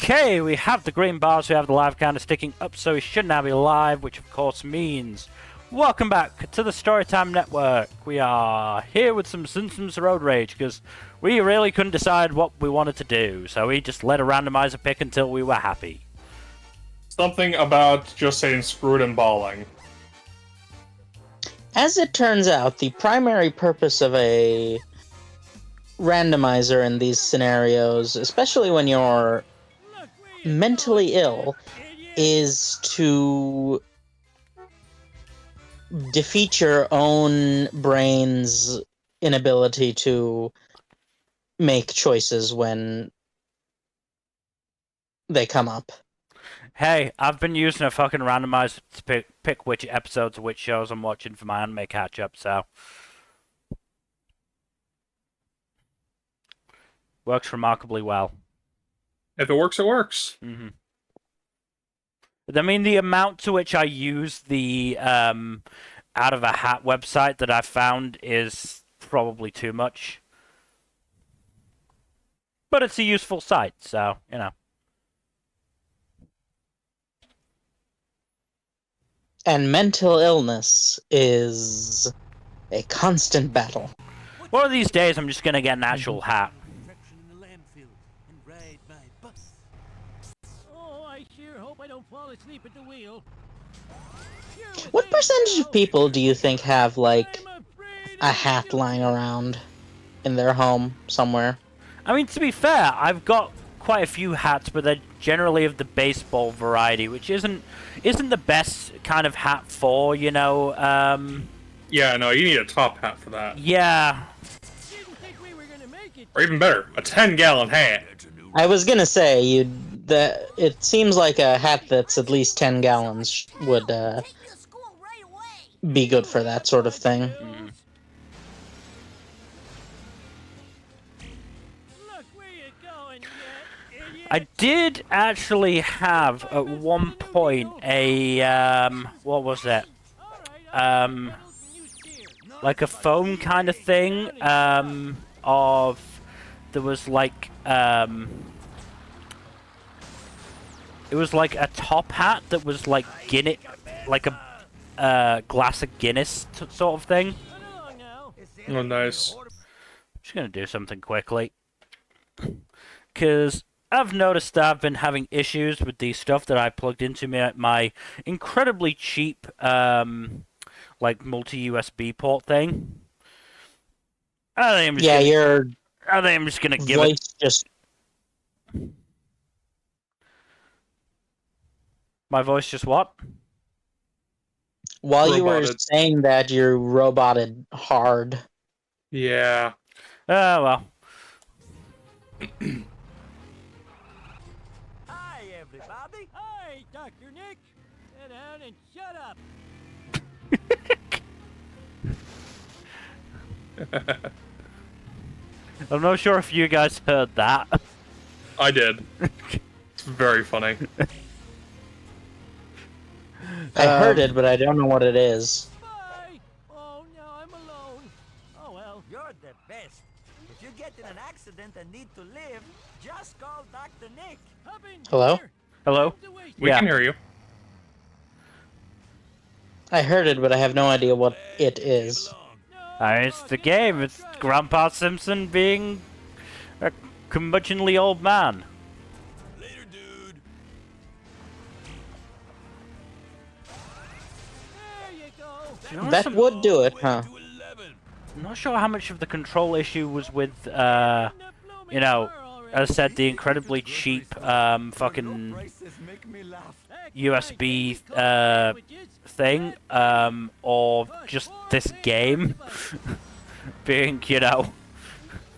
Okay, we have the green bars, we have the live counter sticking up, so we should now be live, which of course means welcome back to the Storytime Network. We are here with some Simpsons Road Rage, because we really couldn't decide what we wanted to do, so we just let a randomizer pick until we were happy. Something about just saying screw it and balling. As it turns out, the primary purpose of a randomizer in these scenarios, especially when you're mentally ill, is to defeat your own brain's inability to make choices when they come up. Hey, I've been using a fucking randomizer to pick which episodes of which shows I'm watching for my anime catch-up, so... works remarkably well. If it works, it works. Mm-hmm. I mean, the amount to which I use the out of a hat website that I found is probably too much. But it's a useful site, so, you know. And mental illness is a constant battle. One of these days, I'm just going to get an actual hat. I don't fall asleep at the wheel. What percentage of people do you think have, like, a hat lying around in their home somewhere? I mean, to be fair, I've got quite a few hats, but they're generally of the baseball variety, which isn't the best kind of hat for, you know, Yeah, no, you need a top hat for that. Yeah. Or even better, a 10-gallon hat. I was gonna say, it seems like a hat that's at least 10 gallons would be good for that sort of thing. Mm. I did actually have, at one point, a, what was it? Like a foam kind of thing, there was like, it was like a top hat that was like Guinness, like a glass of Guinness sort of thing. Oh, nice. I'm just gonna do something quickly, because I've noticed that I've been having issues with the stuff that I plugged into my incredibly cheap, like multi-USB port thing. I think I'm just gonna give it. Just My voice just what? while you were Roboted. saying that, you roboted hard. Yeah. Oh well. Hi, everybody. Hi, Dr. Nick. Sit down and shut up. I'm not sure if you guys heard that. I did. It's very funny. I heard it, but I don't know what it is. Bye. Oh, now I'm alone. Oh, well. You're the best. If you get in an accident and need to live, just call Dr. Nick. Hello? Hello? We Yeah. can hear you. I heard it, but I have no idea what it is. It's the game. It's Grandpa Simpson being a curmudgeonly old man. Later, dude. There you go. That would do it, huh? I'm not sure how much of the control issue was with, you know, as I said, the incredibly cheap, fucking USB, thing, or just this game being, you know,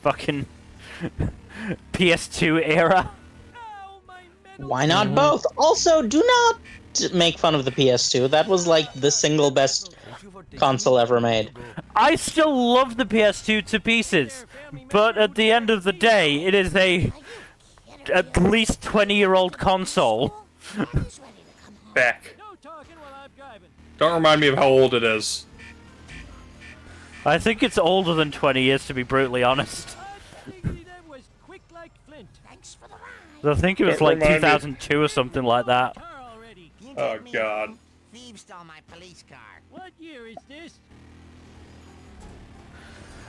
fucking PS2 era. Why not both? Also, do not make fun of the PS2. That was like the single best console ever made. I still love the PS2 to pieces, but at the end of the day, it is a at least 20-year-old console. Back. Don't remind me of how old it is. I think it's older than 20 years, to be brutally honest. Thanks for the ride. I think it was Don't like remind me. 2002 or something like that. Oh, God. Thieves stole my police car. What year is this?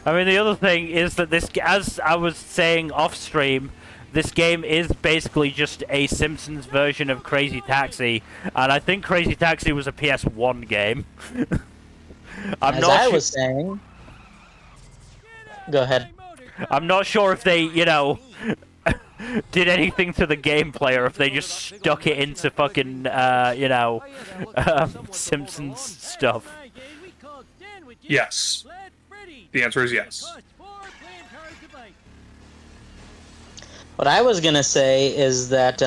I mean, the other thing is that as I was saying off stream, this game is basically just a Simpsons version of Crazy Taxi, and I think Crazy Taxi was a PS1 game. As I was saying. Go ahead. I'm not sure if they, did anything to the gameplay or if they just stuck it into fucking, Simpsons stuff. Yes. The answer is yes. What I was gonna say is that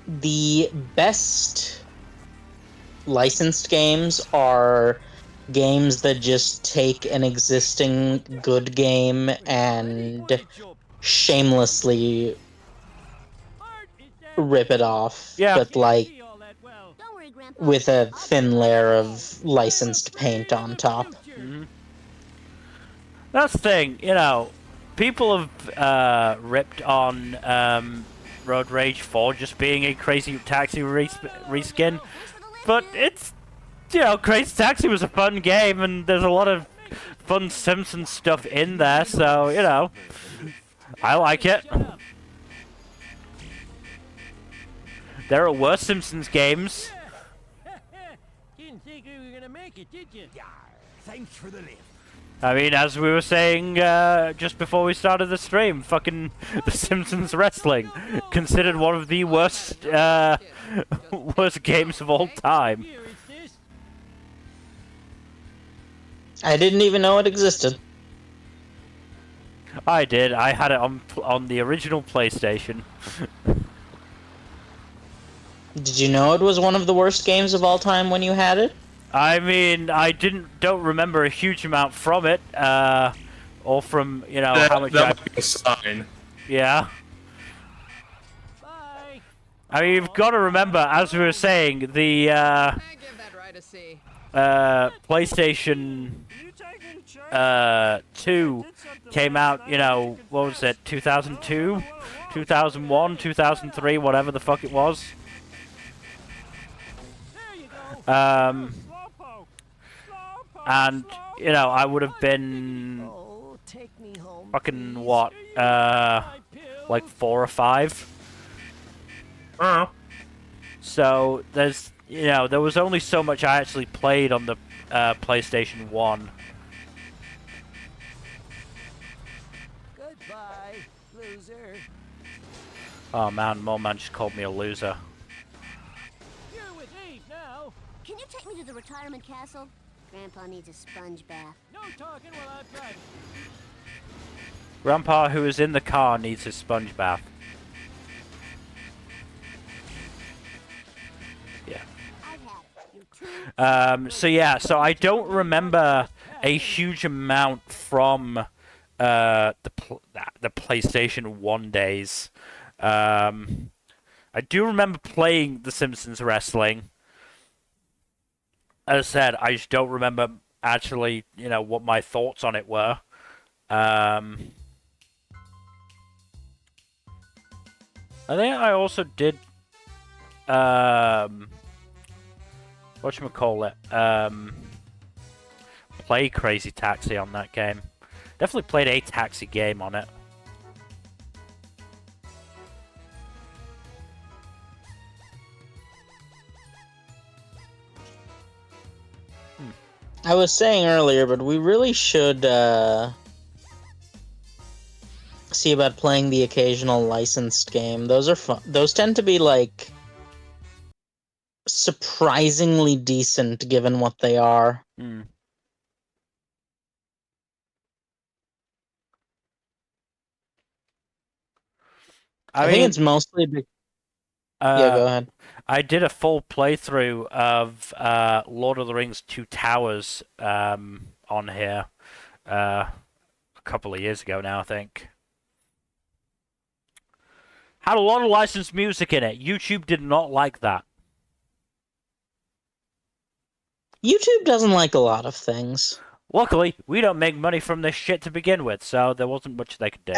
the best licensed games are games that just take an existing good game and shamelessly rip it off, Yeah. but like with a thin layer of licensed paint on top. Mm-hmm. That's the thing, people have ripped on Road Rage 4 just being a Crazy Taxi reskin, but it's, Crazy Taxi was a fun game, and there's a lot of fun Simpsons stuff in there, so, I like it. There are worse Simpsons games. Didn't think we were gonna make it, did you? Yeah, thanks for the lift. I mean, as we were saying just before we started the stream, fucking The Simpsons Wrestling, considered one of the worst worst games of all time. What year is this? I didn't even know it existed. I did. I had it on the original PlayStation. Did you know it was one of the worst games of all time when you had it? I mean, I don't remember a huge amount from it, or from how much that might be a sign. Yeah. Bye. I mean, you've got to remember, as we were saying, the I give that right a C. PlayStation You taking charge? 2 came out, what was it, 2002, 2001, 2003, whatever the fuck it was. There you go. Slowpoke. Slowpoke. And I would have been Oh, take me home. fucking please. what, like 4 or 5. Oh. So there's, there was only so much I actually played on the PlayStation 1. Goodbye, loser. Oh man, Moleman just called me a loser. You're with Eve now. Can you take me to the retirement castle? Grandpa needs a sponge bath. No talking while I'm driving. Grandpa, who is in the car, needs his sponge bath. Yeah. I've had it. You're too So I don't remember a huge amount from the PlayStation 1 days. I do remember playing The Simpsons Wrestling. As I said, I just don't remember actually, what my thoughts on it were. I think I also did whatchamacallit, play Crazy Taxi on that game. Definitely played a taxi game on it. I was saying earlier, but we really should see about playing the occasional licensed game. Those are fun. Those tend to be like surprisingly decent given what they are. Hmm. I mean, think it's mostly. Yeah, go ahead. I did a full playthrough of Lord of the Rings Two Towers on here a couple of years ago now, I think. Had a lot of licensed music in it. YouTube did not like that. YouTube doesn't like a lot of things. Luckily, we don't make money from this shit to begin with, so there wasn't much they could do.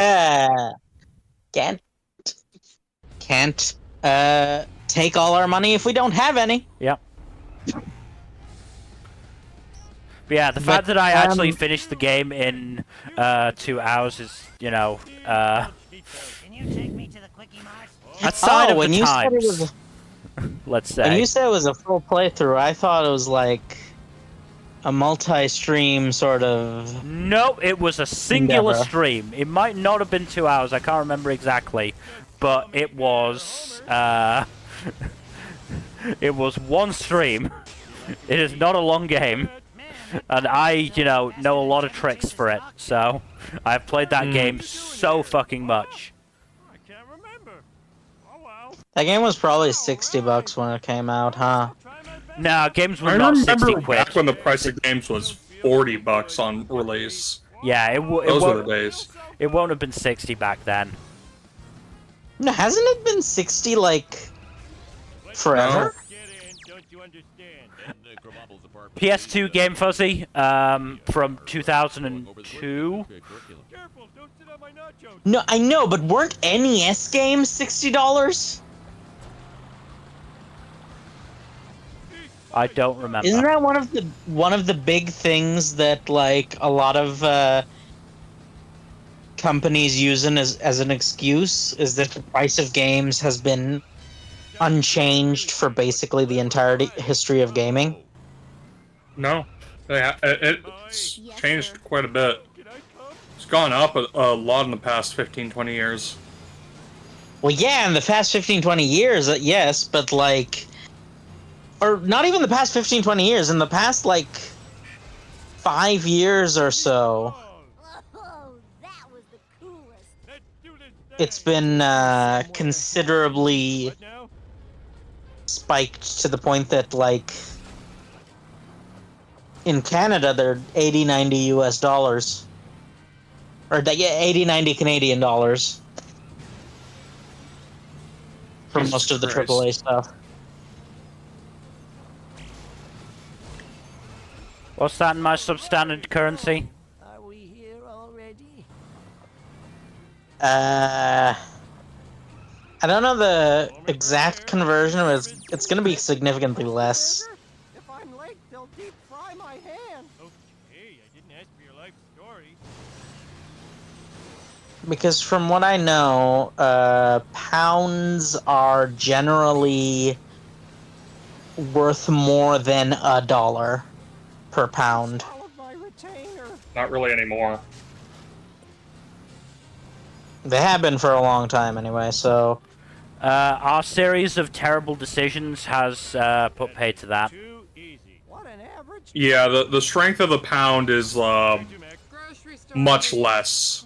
Can't take all our money if we don't have any. Yep. But yeah, the fact that I actually finished the game in 2 hours is, you know, Can you take me to the Quickie Mart? outside of when the you said it times, was let's when say. you said it was a full playthrough, I thought it was like a multi-stream sort of. No, it was a singular Endeavor. stream. It might not have been 2 hours, I can't remember exactly, but it was, it was one stream. It is not a long game. And I, you know a lot of tricks for it, so I've played that game so fucking much. I can't remember. Oh well. That game was probably $60 when it came out, huh? No, games were I not 60 remember quid. back when the price of games was $40 on release. Yeah, Those were the days. it won't have been 60 back then. No, hasn't it been 60 like forever? Get in, don't you understand? PS2 Game Fuzzy, from 2002. Careful, don't sit on my nachos. No, I know, but weren't NES games $60? I don't remember. Isn't that one of the big things that like a lot of companies using as an excuse is that the price of games has been unchanged for basically the entirety history of gaming? No. It's Yes, changed sir. quite a bit. Can I come? It's gone up a lot in the past 15, 20 years. Well, yeah, in the past 15, 20 years, yes, but like, or not even the past 15, 20 years, in the past like 5 years or so, Oh, that was the coolest. Let's do this thing. it's been considerably What now? spiked to the point that like in Canada they're 80, 90 US dollars. Or yeah, 80, 90 Canadian dollars. For Jesus most of the Christ. AAA stuff. What's that in my substandard currency? Are we here already? I don't know the exact conversion, but it's gonna be significantly less. If I'm late, they'll deep fry my hand. Okay, I didn't ask for your life story. Because from what I know, pounds are generally worth more than $1 per pound. Swallowed my retainer. Not really anymore. They have been for a long time anyway, so Our series of terrible decisions has put paid to that. Too easy. What an average. Yeah, the strength of the pound is Too Mac. Grocery store. much less.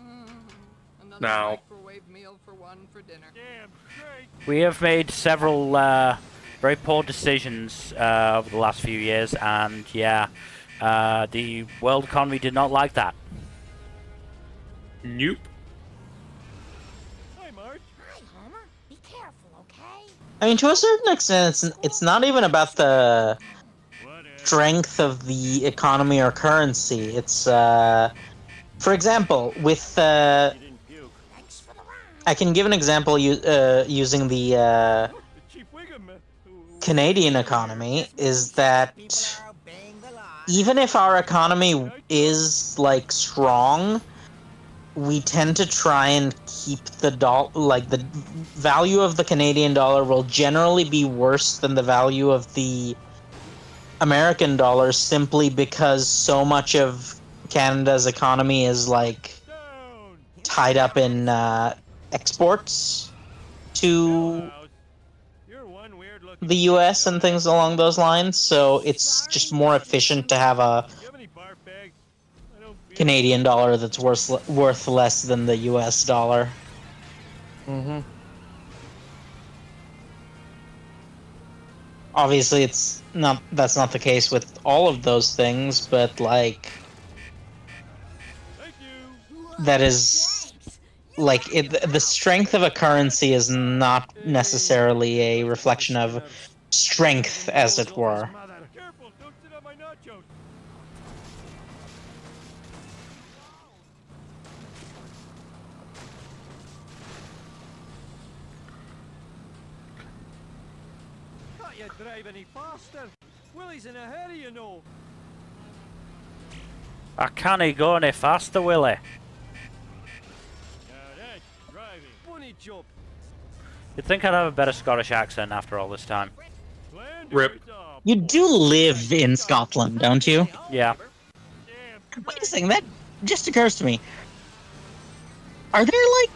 Another now. microwave meal for one for dinner. Damn straight. We have made several very poor decisions over the last few years, and yeah, the world economy did not like that. Nope. Hi, Marge. Hi, Homer. Be careful, okay? I mean, to a certain extent, it's not even about the Whatever. strength of the economy or currency. It's, for example, with, You didn't puke. Thanks for the ride. I can give an example using the Chief Wiggum. Canadian economy, is that People are obeying the law. even if our economy is, like, strong, we tend to try and keep the the value of the Canadian dollar will generally be worse than the value of the American dollar simply because so much of Canada's economy is like Down. tied up in exports to House. You're one weird looking the US and things along those lines, so it's just more efficient to have a Do you have any barf bags? I don't feel Canadian dollar that's worth less than the US dollar. Mm-hmm. Obviously that's not the case with all of those things, but like Thank you. that is like the strength of a currency is not necessarily a reflection of strength, as it were. Careful, don't sit on my nachos. you drive any faster. Willie's in a hurry, you know. I can't go any faster, Willie. Now that's driving. Bunny jump. You'd think I'd have a better Scottish accent after all this time. Rip. You do live in Scotland, don't you? Yeah. Wait a second, that just occurs to me. Are there, like,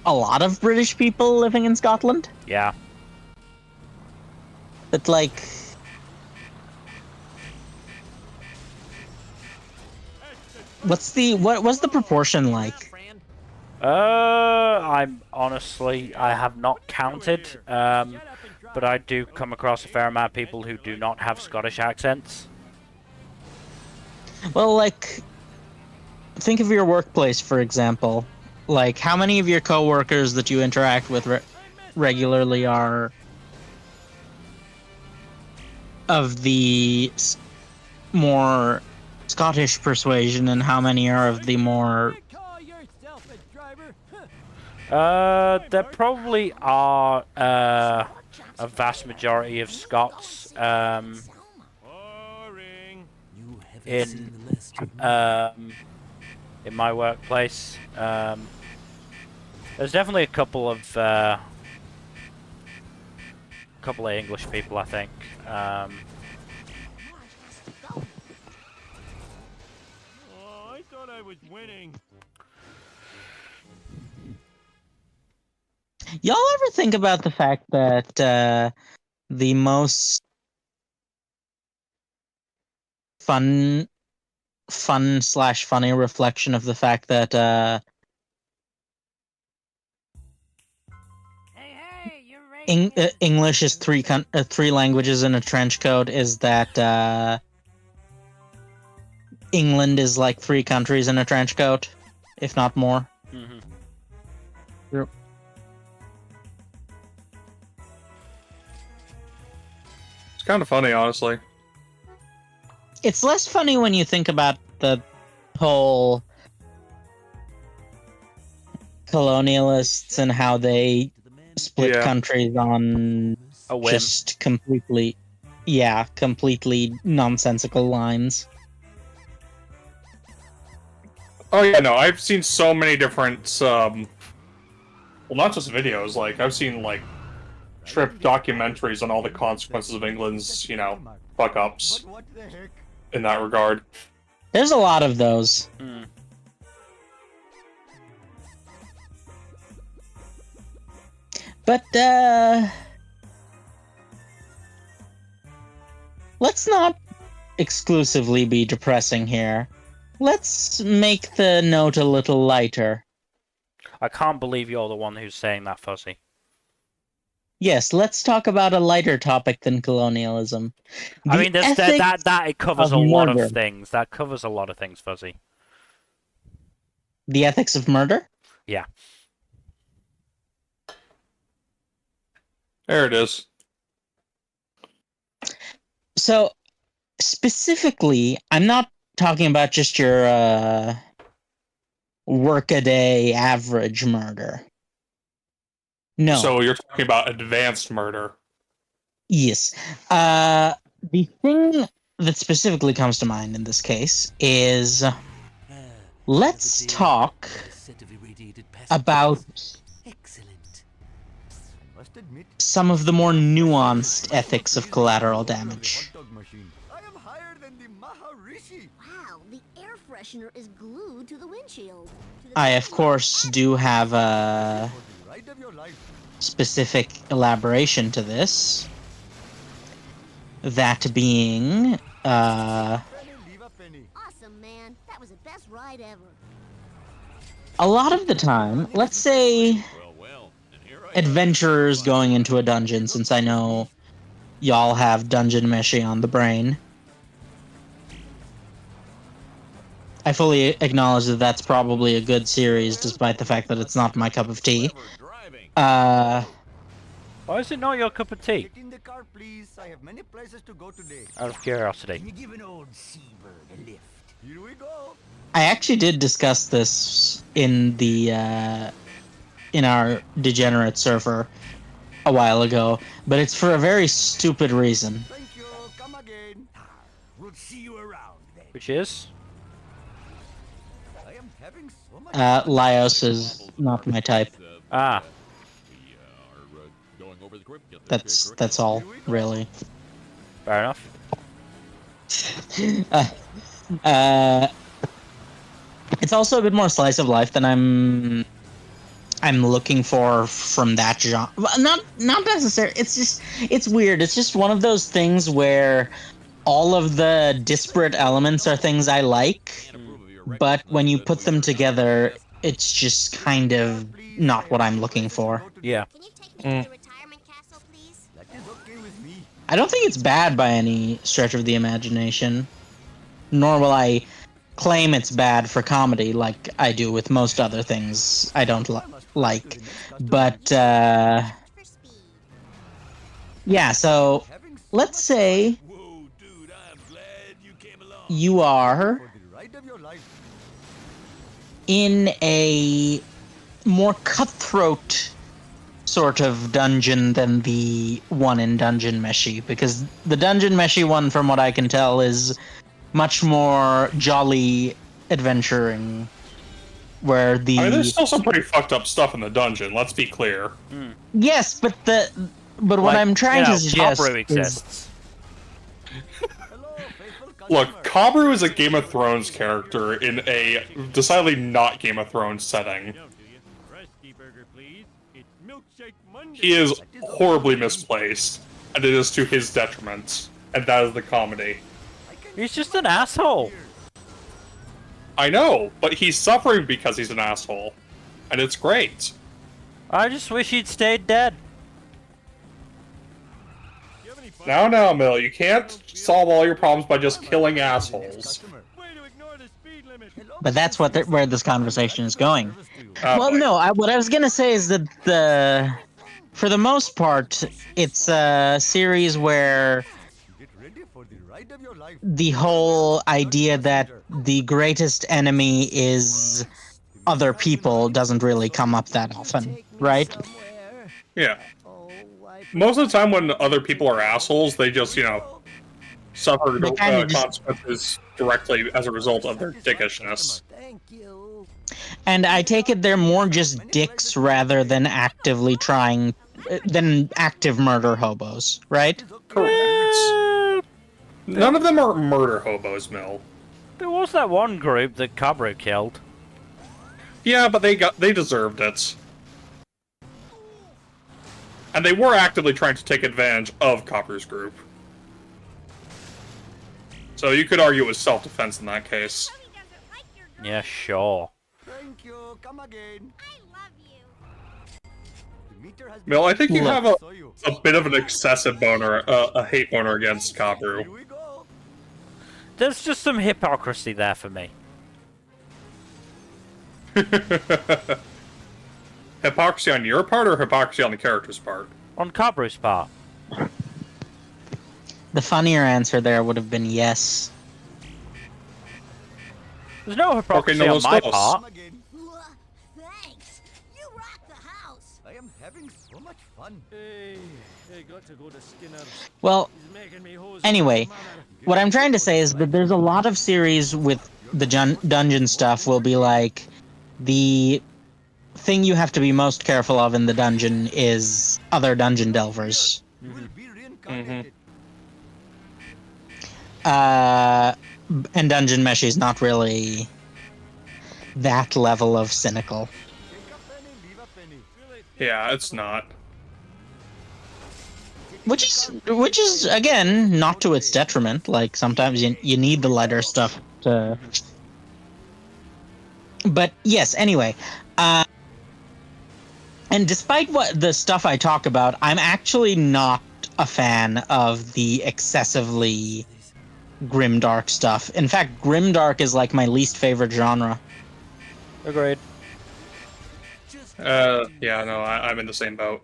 a lot of British people living in Scotland? Yeah. That, like... what's the proportion like? I'm honestly, I have not counted, but I do come across a fair amount of people who do not have Scottish accents. Well, like, think of your workplace, for example. Like, how many of your coworkers that you interact with regularly are of the more Scottish persuasion, and how many are of the more... There probably are a vast majority of Scots in my workplace. There's definitely a couple of English people, I think. Oh, I thought I was winning. Y'all ever think about the fact that the most fun slash funny reflection of the fact that English is three languages in a trench coat is that England is like 3 countries in a trench coat, if not more. Mm-hmm. Yep. It's kind of funny, honestly. It's less funny when you think about the whole colonialists and how they split countries on A whim. just completely nonsensical lines. Oh yeah, no, I've seen so many different, well, not just videos, like, I've seen, like, trip documentaries on all the consequences of England's, you know, fuck-ups in that regard. There's a lot of those. Mm. But, let's not exclusively be depressing here. Let's make the note a little lighter. I can't believe you're the one who's saying that, Fuzzy. Yes, let's talk about a lighter topic than colonialism. I mean, that it covers a lot of things. That covers a lot of things, Fuzzy. The ethics of murder? Yeah. There it is. So, specifically, I'm not talking about just your workaday average murder. No. So you're talking about advanced murder. Yes. The thing that specifically comes to mind in this case is let's talk about some of the more nuanced ethics of collateral damage. Wow, the air freshener is glued to the windshield. I, of course, do have a specific elaboration to this. That being, Awesome, man. That was the best ride ever. a lot of the time, let's say adventurers going into a dungeon, since I know y'all have Dungeon Meshi on the brain. I fully acknowledge that that's probably a good series, despite the fact that it's not my cup of tea. Why is it not your cup of tea? Get in the car, please. I have many places to go today. Out of curiosity. Can you give an old seabird a lift? Here we go. I actually did discuss this in the in our degenerate server. a while ago, but it's for a very stupid reason. Thank you. Come again. We'll see you around then. Which is? I am having so much Laios is not my type. Ah. That's all, really. Fair enough. It's also a bit more slice of life than I'm looking for from that genre. Not necessarily. It's weird. It's just one of those things where all of the disparate elements are things I like, but when you put them together, it's just kind of not what I'm looking for. Yeah. Can you take me to the retirement castle, please? That is okay with me. I don't think it's bad by any stretch of the imagination, nor will I claim it's bad for comedy like I do with most other things I don't like. But, For speed. yeah, so let's say Whoa, dude, I'm glad you came along. you are For the ride of your life. in a more cutthroat sort of dungeon than the one in Dungeon Meshi, because the Dungeon Meshi one, from what I can tell, is much more jolly adventuring, where the I mean, there's still some pretty fucked up stuff in the dungeon. Let's be clear. yes, but what Like, I'm trying to suggest Cobru is exists. Hello, faithful customer. Look, Kabru is a Game of Thrones character in a decidedly not Game of Thrones setting. Don't do you? Rusty burger, please. It's milkshake Monday. He is horribly misplaced, and it is to his detriment. And that is the comedy. He's just an asshole. I know, but he's suffering because he's an asshole. And it's great. I just wish he'd stayed dead. Do you have any fun? Now, Mill, you can't solve all your problems by just killing assholes. Customer. Way to ignore the speed limit. Hello, but that's what where this conversation is going. service to you. Well, boy. no, what I was gonna say is that for the most part, it's a series where Get ready for the ride of your life. the whole idea that the greatest enemy is other people doesn't really come up that often, right? Somewhere. Yeah. Oh, I Most of the time when other people are assholes, they just, suffer They kinda just- consequences directly as a result of their dickishness. Thank you. And I take it they're more just dicks rather than actively than active murder hobos, right? Correct. None of them are murder hobos, Mill. There was that one group that Cobru killed. Yeah, but they deserved it. And they were actively trying to take advantage of Copper's group. So you could argue it was self-defense in that case. Chloe doesn't like your girl. Yeah, sure. Thank you. Come again. I love you. The meter has Mill, I think you Look. have a bit of an excessive boner, a hate boner against Here Copper. we go. There's just some hypocrisy there for me. Hypocrisy on your part or hypocrisy on the character's part? On Cobru's part. The funnier answer there would have been yes. There's no hypocrisy no, on let's my go. part. Come again. Thanks. You rock the house. I am having so much fun. Hey, got to go to Skinner's. Well, He's making me hose. anyway, what I'm trying to say is that there's a lot of series with the dungeon stuff will be like, the thing you have to be most careful of in the dungeon is other dungeon delvers. You will be reincarnated. And Dungeon Meshi is not really that level of cynical. Take a penny, leave a penny. Yeah, it's not. Which is again not to its detriment. Like sometimes you need the lighter stuff to. But yes, anyway. And despite what the stuff I talk about, I'm actually not a fan of the excessively grimdark stuff. In fact, grimdark is like my least favorite genre. Agreed. Yeah, no, I'm in the same boat.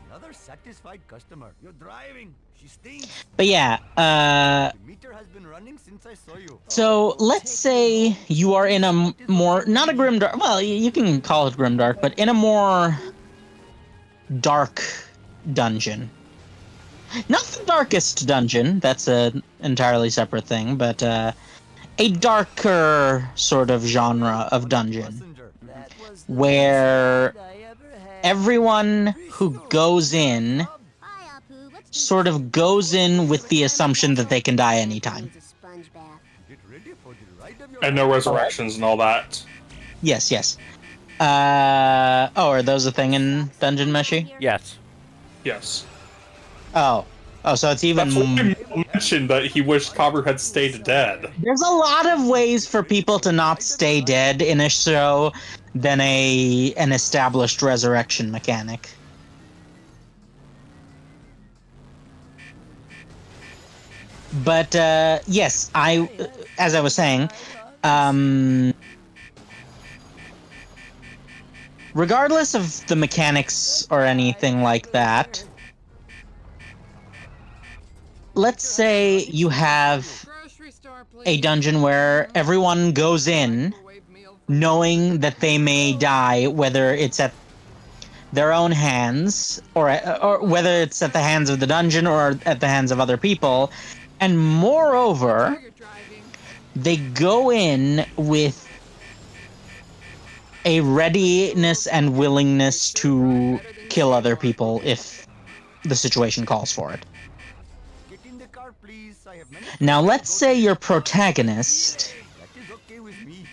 Another another satisfied customer. You're driving. She stinks. But yeah, The meter has been running since I saw you. so let's say you are in a more, not a grimdark, well, you can call it grimdark, but in a more dark dungeon. Not the darkest dungeon, that's an entirely separate thing, but a darker sort of genre of dungeon, where everyone who goes in Hi, Apu. Let's sort of goes in with the assumption that they can die anytime. Needs a sponge bath. Get ready for the ride of your And no life. resurrections and all that. Yes, yes. Oh, are those a thing in Dungeon Meshi? Yes. Yes. Oh, so it's even. That's why I mentioned that he wished Copper had stayed dead. There's a lot of ways for people to not stay dead in a show than an established resurrection mechanic. But yes, as I was saying, regardless of the mechanics or anything like that, let's say you have Grocery store, please. a dungeon where everyone goes in Microwave meal for knowing that they may die, whether it's at their own hands or whether it's at the hands of the dungeon or at the hands of other people. And moreover, you're driving. they go in with a readiness and willingness to kill other people if the situation calls for it. Get in the car, please. I have many Now, let's say your protagonist That is okay with me.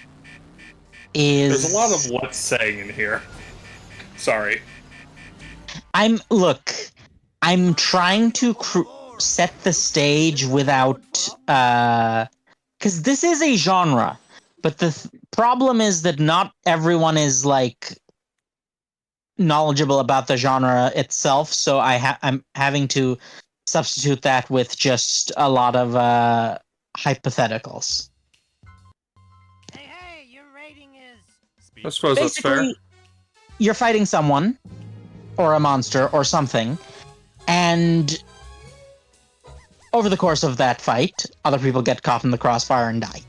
is... There's a lot of what's saying in here. Sorry. I'm trying to set the stage without, because this is a genre, but the problem is that not everyone is like knowledgeable about the genre itself, so I'm having to substitute that with just a lot of hypotheticals. Hey, your rating is. I suppose that's fair. Basically, you're fighting someone, or a monster, or something, and over the course of that fight, other people get caught in the crossfire and die.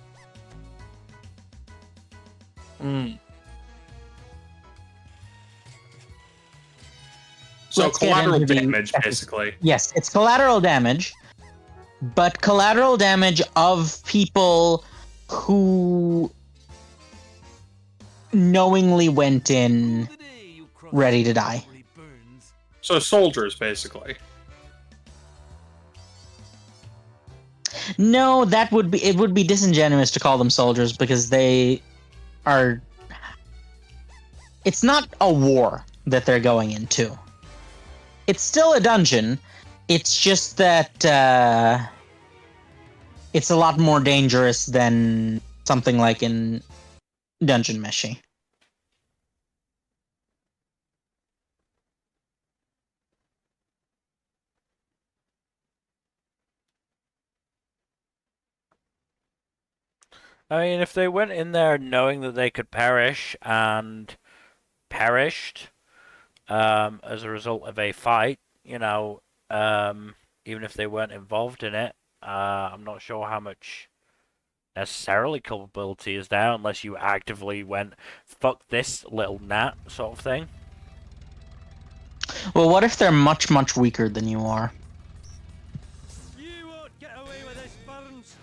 So Let's get collateral into the- damage, basically. Yes, it's collateral damage, but collateral damage of people who knowingly went in ready to die. So soldiers, basically. No, it would be disingenuous to call them soldiers because they are... It's not a war that they're going into. It's still a dungeon. It's just that it's a lot more dangerous than something like in Dungeon Meshi. I mean, if they went in there knowing that they could perish and perished as a result of a fight, even if they weren't involved in it, I'm not sure how much necessarily culpability is there unless you actively went, fuck this little gnat sort of thing. Well, what if they're much, much weaker than you are? You won't get away with this, Burns.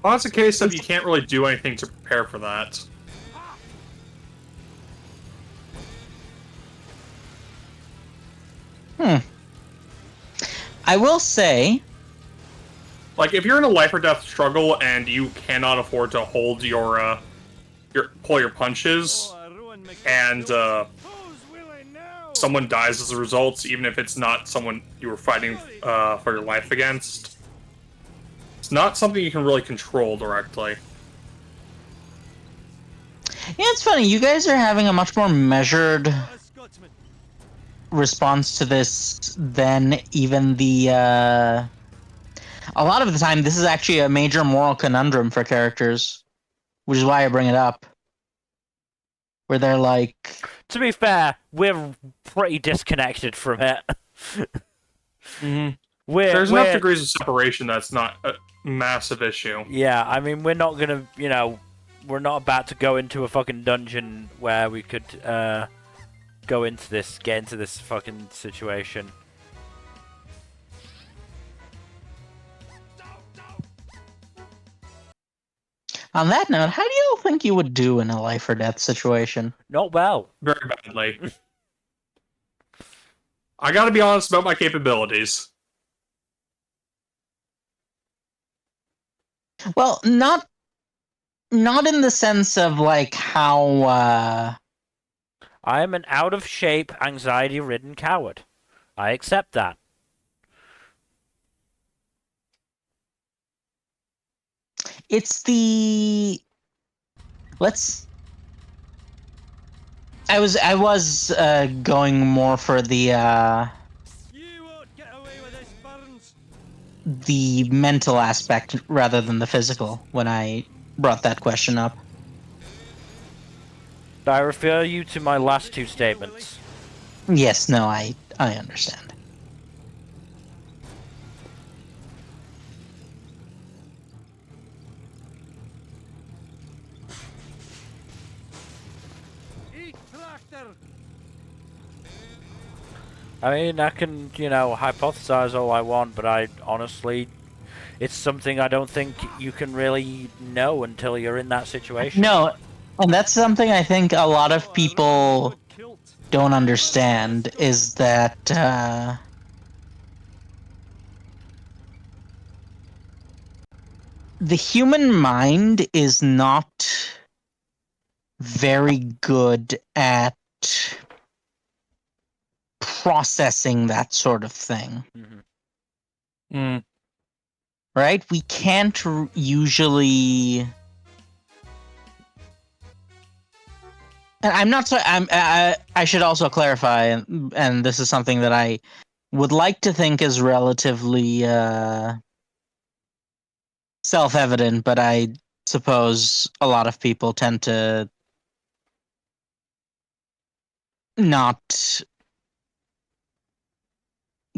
Well, that's a case of you can't really do anything to prepare for that. I will say... Like, if you're in a life or death struggle and you cannot afford to hold pull your punches, and someone dies as a result, even if it's not someone you were fighting for your life against, it's not something you can really control directly. Yeah, it's funny. You guys are having a much more measured response to this than even the... A lot of the time, this is actually a major moral conundrum for characters, which is why I bring it up. where they're like, To be fair, we're pretty disconnected from it. Mm-hmm. We're There's enough degrees of separation that's not a massive issue. Yeah, I mean, we're not gonna, we're not about to go into a fucking dungeon where we could get into this fucking situation. on that note, how do you think you would do in a life or death situation? Not well. Very badly. I gotta be honest about my capabilities. Well, not in the sense of like how I am an out-of-shape, anxiety-ridden coward. I accept that. it's the let's I was going more for You won't get away with this, Burns. the mental aspect rather than the physical when I brought that question up. I refer you to my last two statements. Yes, no, I understand. Eat tractor. I mean, I can, hypothesize all I want, but I honestly, it's something I don't think you can really know until you're in that situation. No, and that's something I think a lot of people don't understand is that the human mind is not very good at processing that sort of thing. Mm-hmm. Mm. Right? We can't usually. And I'm not. I should also clarify, and this is something that I would like to think is relatively self-evident, but I suppose a lot of people tend to not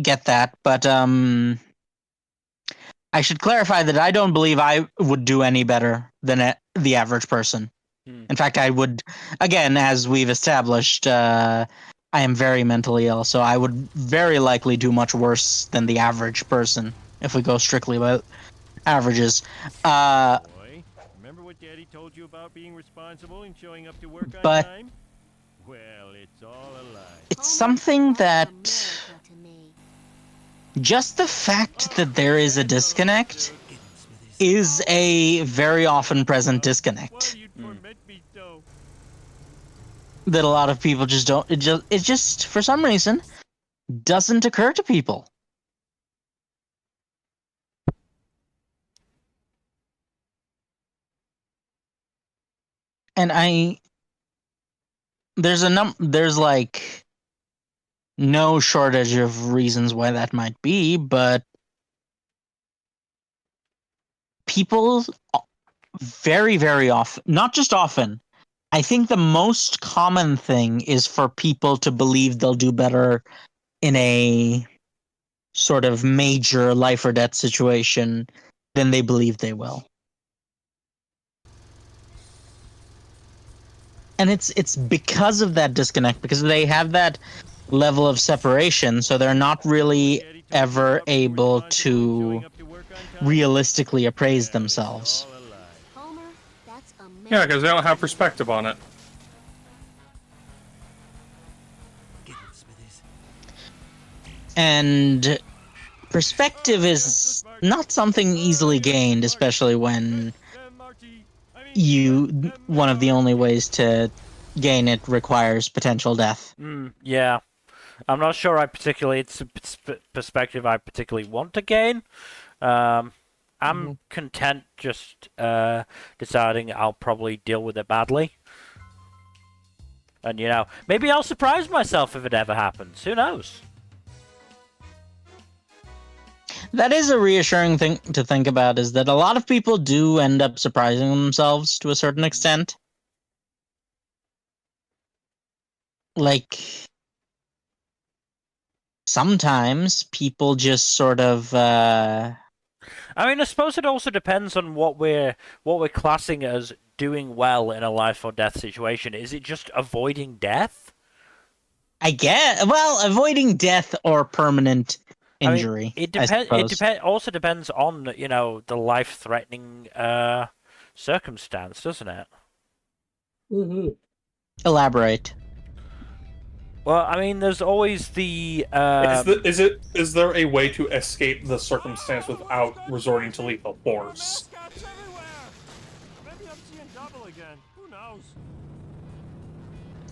get that. But I should clarify that I don't believe I would do any better than the average person. In fact, I would, again, as we've established, I am very mentally ill, so I would very likely do much worse than the average person if we go strictly about averages. Boy, remember what Daddy told you about being responsible and showing up to work on But- time? Well, it's all a lie. It's something that America to me. just the fact that there is a disconnect is a very often present Why disconnect do you torment me so? that a lot of people just don't. It just for some reason doesn't occur to people. And there's like no shortage of reasons why that might be, but people very, very often, not just often, I think the most common thing is for people to believe they'll do better in a sort of major life or death situation than they believe they will. And it's because of that disconnect, because they have that level of separation, so they're not really Daddy told you ever about being able responsible and showing to up to work on time? realistically appraise Well, it's themselves. all a lie. Homer, that's America. Yeah, because they don't have perspective on it. And perspective is not something easily gained, especially when one of the only ways to gain it requires potential death. Yeah. I'm not sure it's a perspective I particularly want to gain. I'm content just deciding I'll probably deal with it badly. And, maybe I'll surprise myself if it ever happens. Who knows? That is a reassuring thing to think about, is that a lot of people do end up surprising themselves to a certain extent. like sometimes people just sort of I mean, I suppose it also depends on what we're classing as doing well in a life or death situation. Is it just avoiding death? I guess, well, avoiding death or permanent I mean, injury, it I depends. It suppose. also depends on the life-threatening circumstance, doesn't it? Elaborate. Well, I mean, there's always the Is there a way to escape the circumstance without resorting to lethal force? Mascots everywhere. Maybe I'm seeing double again. Who knows?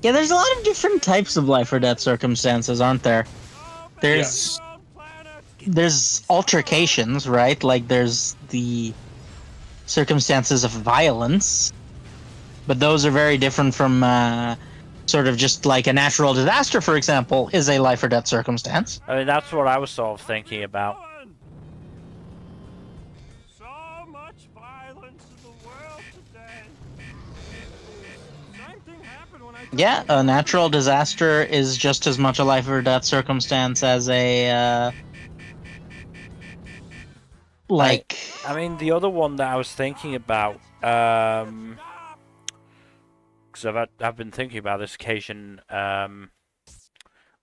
Yeah, there's a lot of different types of life or death circumstances, aren't there? Oh, back There's to your own planet. there's altercations, right? Like there's the circumstances of violence, but those are very different from sort of just like a natural disaster, for example, is a life or death circumstance. I mean, that's what I was sort of thinking about. So much violence in the world today. Same thing happened when I Yeah, a natural disaster is just as much a life or death circumstance as a like. I mean, the other one that I was thinking about, because I've been thinking about this occasion a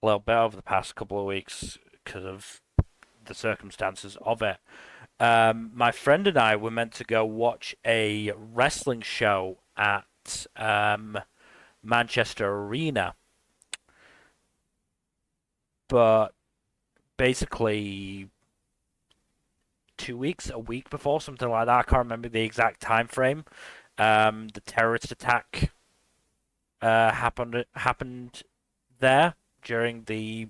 little bit over the past couple of weeks because of the circumstances of it. My friend and I were meant to go watch a wrestling show at Manchester Arena, but basically 2 weeks, a week before, something like that. I can't remember the exact time frame. The terrorist attack happened there during the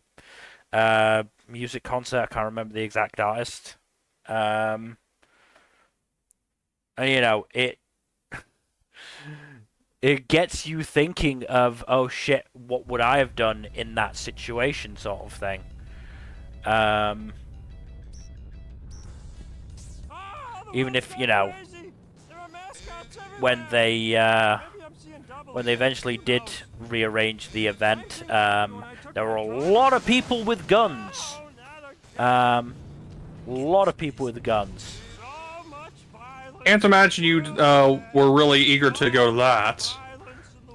music concert. I can't remember the exact artist. And it gets you thinking of, oh shit, what would I have done in that situation, sort of thing. Even if when they eventually did rearrange the event, there were a lot of people with guns. Can't imagine you were really eager to go to that.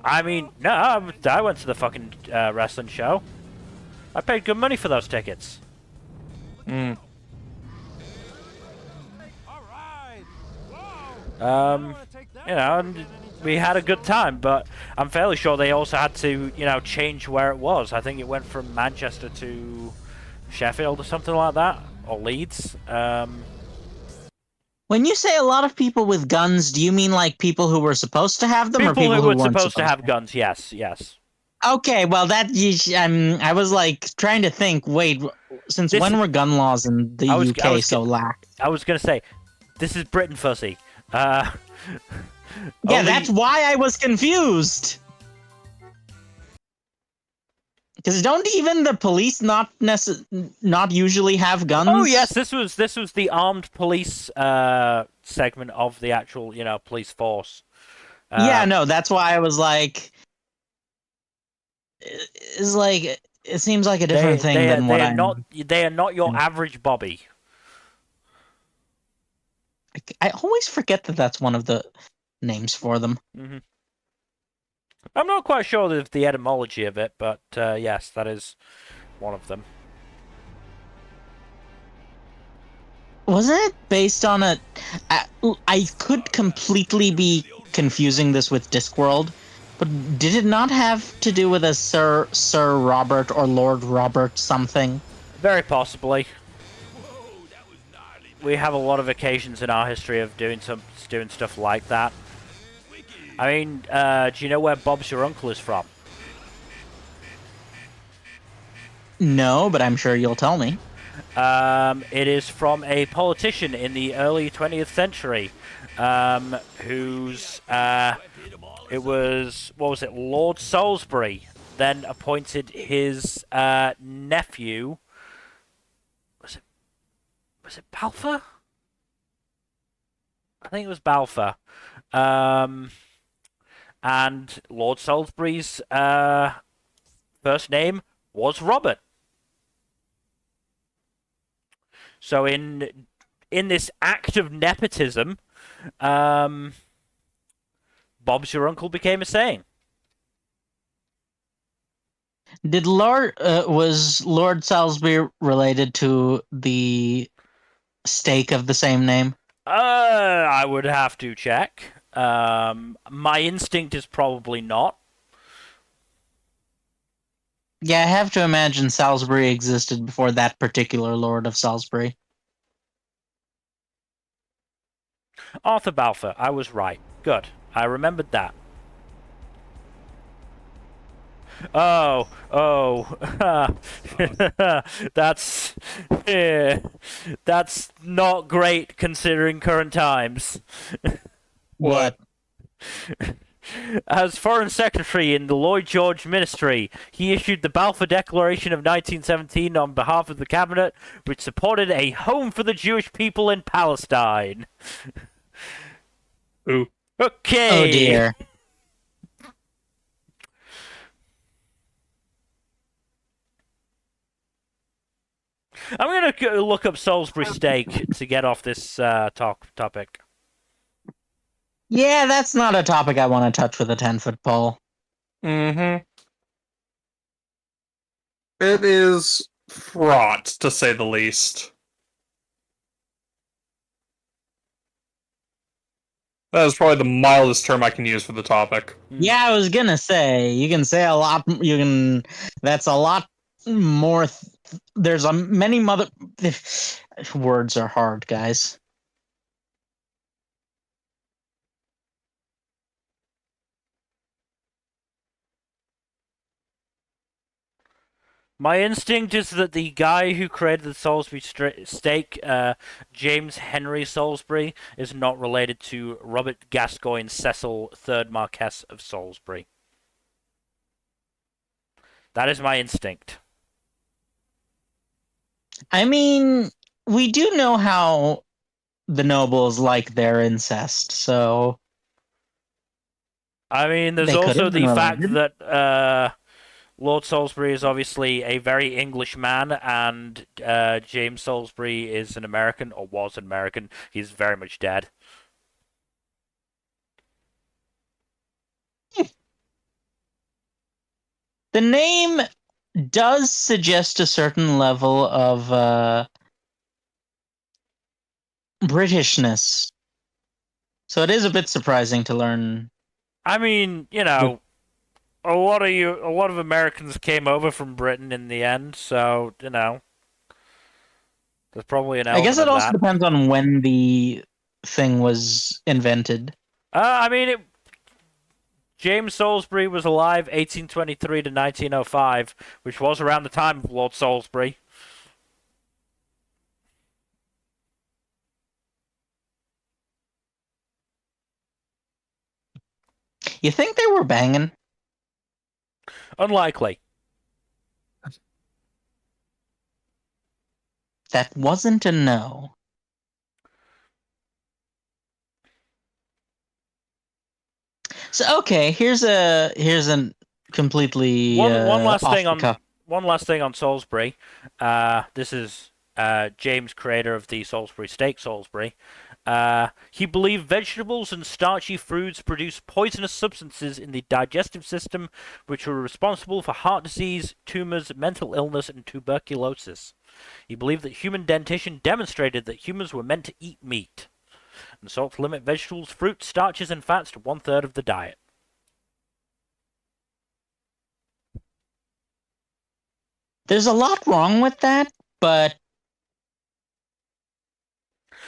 I mean, no, I went to the fucking wrestling show. I paid good money for those tickets. And we had a good time, but I'm fairly sure they also had to, change where it was. I think it went from Manchester to Sheffield or something like that, or Leeds. When you say a lot of people with guns, do you mean like people who were supposed to have them, or People people who who were weren't supposed to have guns, yes. Okay, well I was like trying to think. Wait, since when were gun laws in the UK so lax? I was gonna say, this is Britain, fuzzy. Yeah, that's why I was confused. Because don't even the police not usually have guns? Oh yes, this was the armed police segment of the actual police force. Yeah, no, that's why I was like, it's like it seems like a different thing than what I'm. They are not your average Bobby. I always forget that that's one of the names for them. Mm-hmm. I'm not quite sure of the etymology of it, but yes, that is one of them. Wasn't it based on a... I could completely be confusing this with Discworld, but did it not have to do with a Sir Robert or Lord Robert something? Very possibly. We have a lot of occasions in our history of doing stuff like that. I mean, do you know where Bob's your uncle is from? No, but I'm sure you'll tell me. It is from a politician in the early 20th century, whose it was, what was it, Lord Salisbury, then appointed his nephew. Was it Balfour? I think it was Balfour. And Lord Salisbury's first name was Robert. So in this act of nepotism, Bob's your uncle became a saying. Did was Lord Salisbury related to the steak of the same name? I would have to check. My instinct is probably not. Yeah, I have to imagine Salisbury existed before that particular Lord of Salisbury. Arthur Balfour, I was right. Good. I remembered that. Oh, that's that's not great considering current times. What? As Foreign Secretary in the Lloyd George Ministry, he issued the Balfour Declaration of 1917 on behalf of the cabinet, which supported a home for the Jewish people in Palestine. Ooh. Okay. Oh dear. I'm gonna go look up Salisbury steak to get off this topic. Yeah, that's not a topic I want to touch with a 10-foot pole. Mm-hmm. It is fraught, to say the least. That is probably the mildest term I can use for the topic. Yeah, I was gonna say you can say a lot. You can. That's a lot more. There's a many mother. Words are hard, guys. My instinct is that the guy who created the Salisbury steak, James Henry Salisbury, is not related to Robert Gascoigne Cecil, 3rd Marquess of Salisbury. That is my instinct. I mean, we do know how the nobles like their incest, so I mean, there's they could also have been the fact related. that Lord Salisbury is obviously a very English man, and James Salisbury is an American, or was an American. He's very much dead. The name does suggest a certain level of Britishness, so it is a bit surprising to learn. I mean, you know, a lot of Americans came over from Britain in the end, so you know, there's probably an I guess element it of also that. depends on when the thing was invented. I mean, James Salisbury was alive 1823 to 1905, which was around the time of Lord Salisbury. You think they were banging? Unlikely. That wasn't a no. So okay, here's a completely One last off thing the on cuff. Salisbury. This is James, creator of the Salisbury steak, Salisbury. He believed vegetables and starchy foods produce poisonous substances in the digestive system, which were responsible for heart disease, tumors, mental illness, and tuberculosis. He believed that human dentition demonstrated that humans were meant to eat meat, and sought to limit vegetables, fruits, starches, and fats to 1/3 of the diet. There's a lot wrong with that, but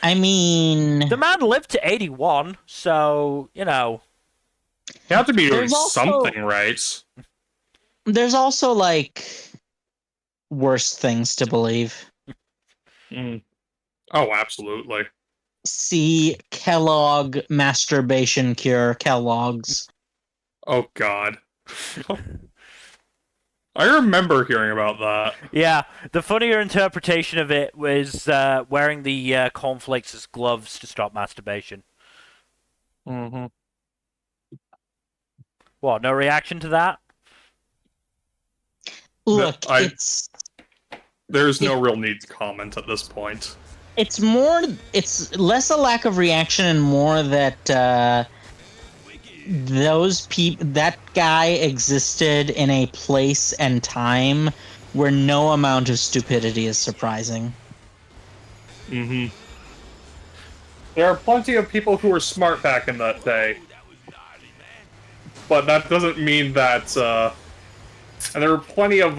I mean, The man lived to 81, so, you know. You have to be doing there's also something right. there's also like worse things to believe. Mm. Oh, absolutely. See Kellogg masturbation cure Kellogg's. Oh, God. I remember hearing about that. Yeah, the funnier interpretation of it was wearing the cornflakes as gloves to stop masturbation. Mm-hmm. What, no reaction to that? Look, I there's no real need to comment at this point. it's less a lack of reaction and more that that guy existed in a place and time where no amount of stupidity is surprising. Mm-hmm. There are plenty of people who were smart back in that day, but that doesn't mean that. And there were plenty of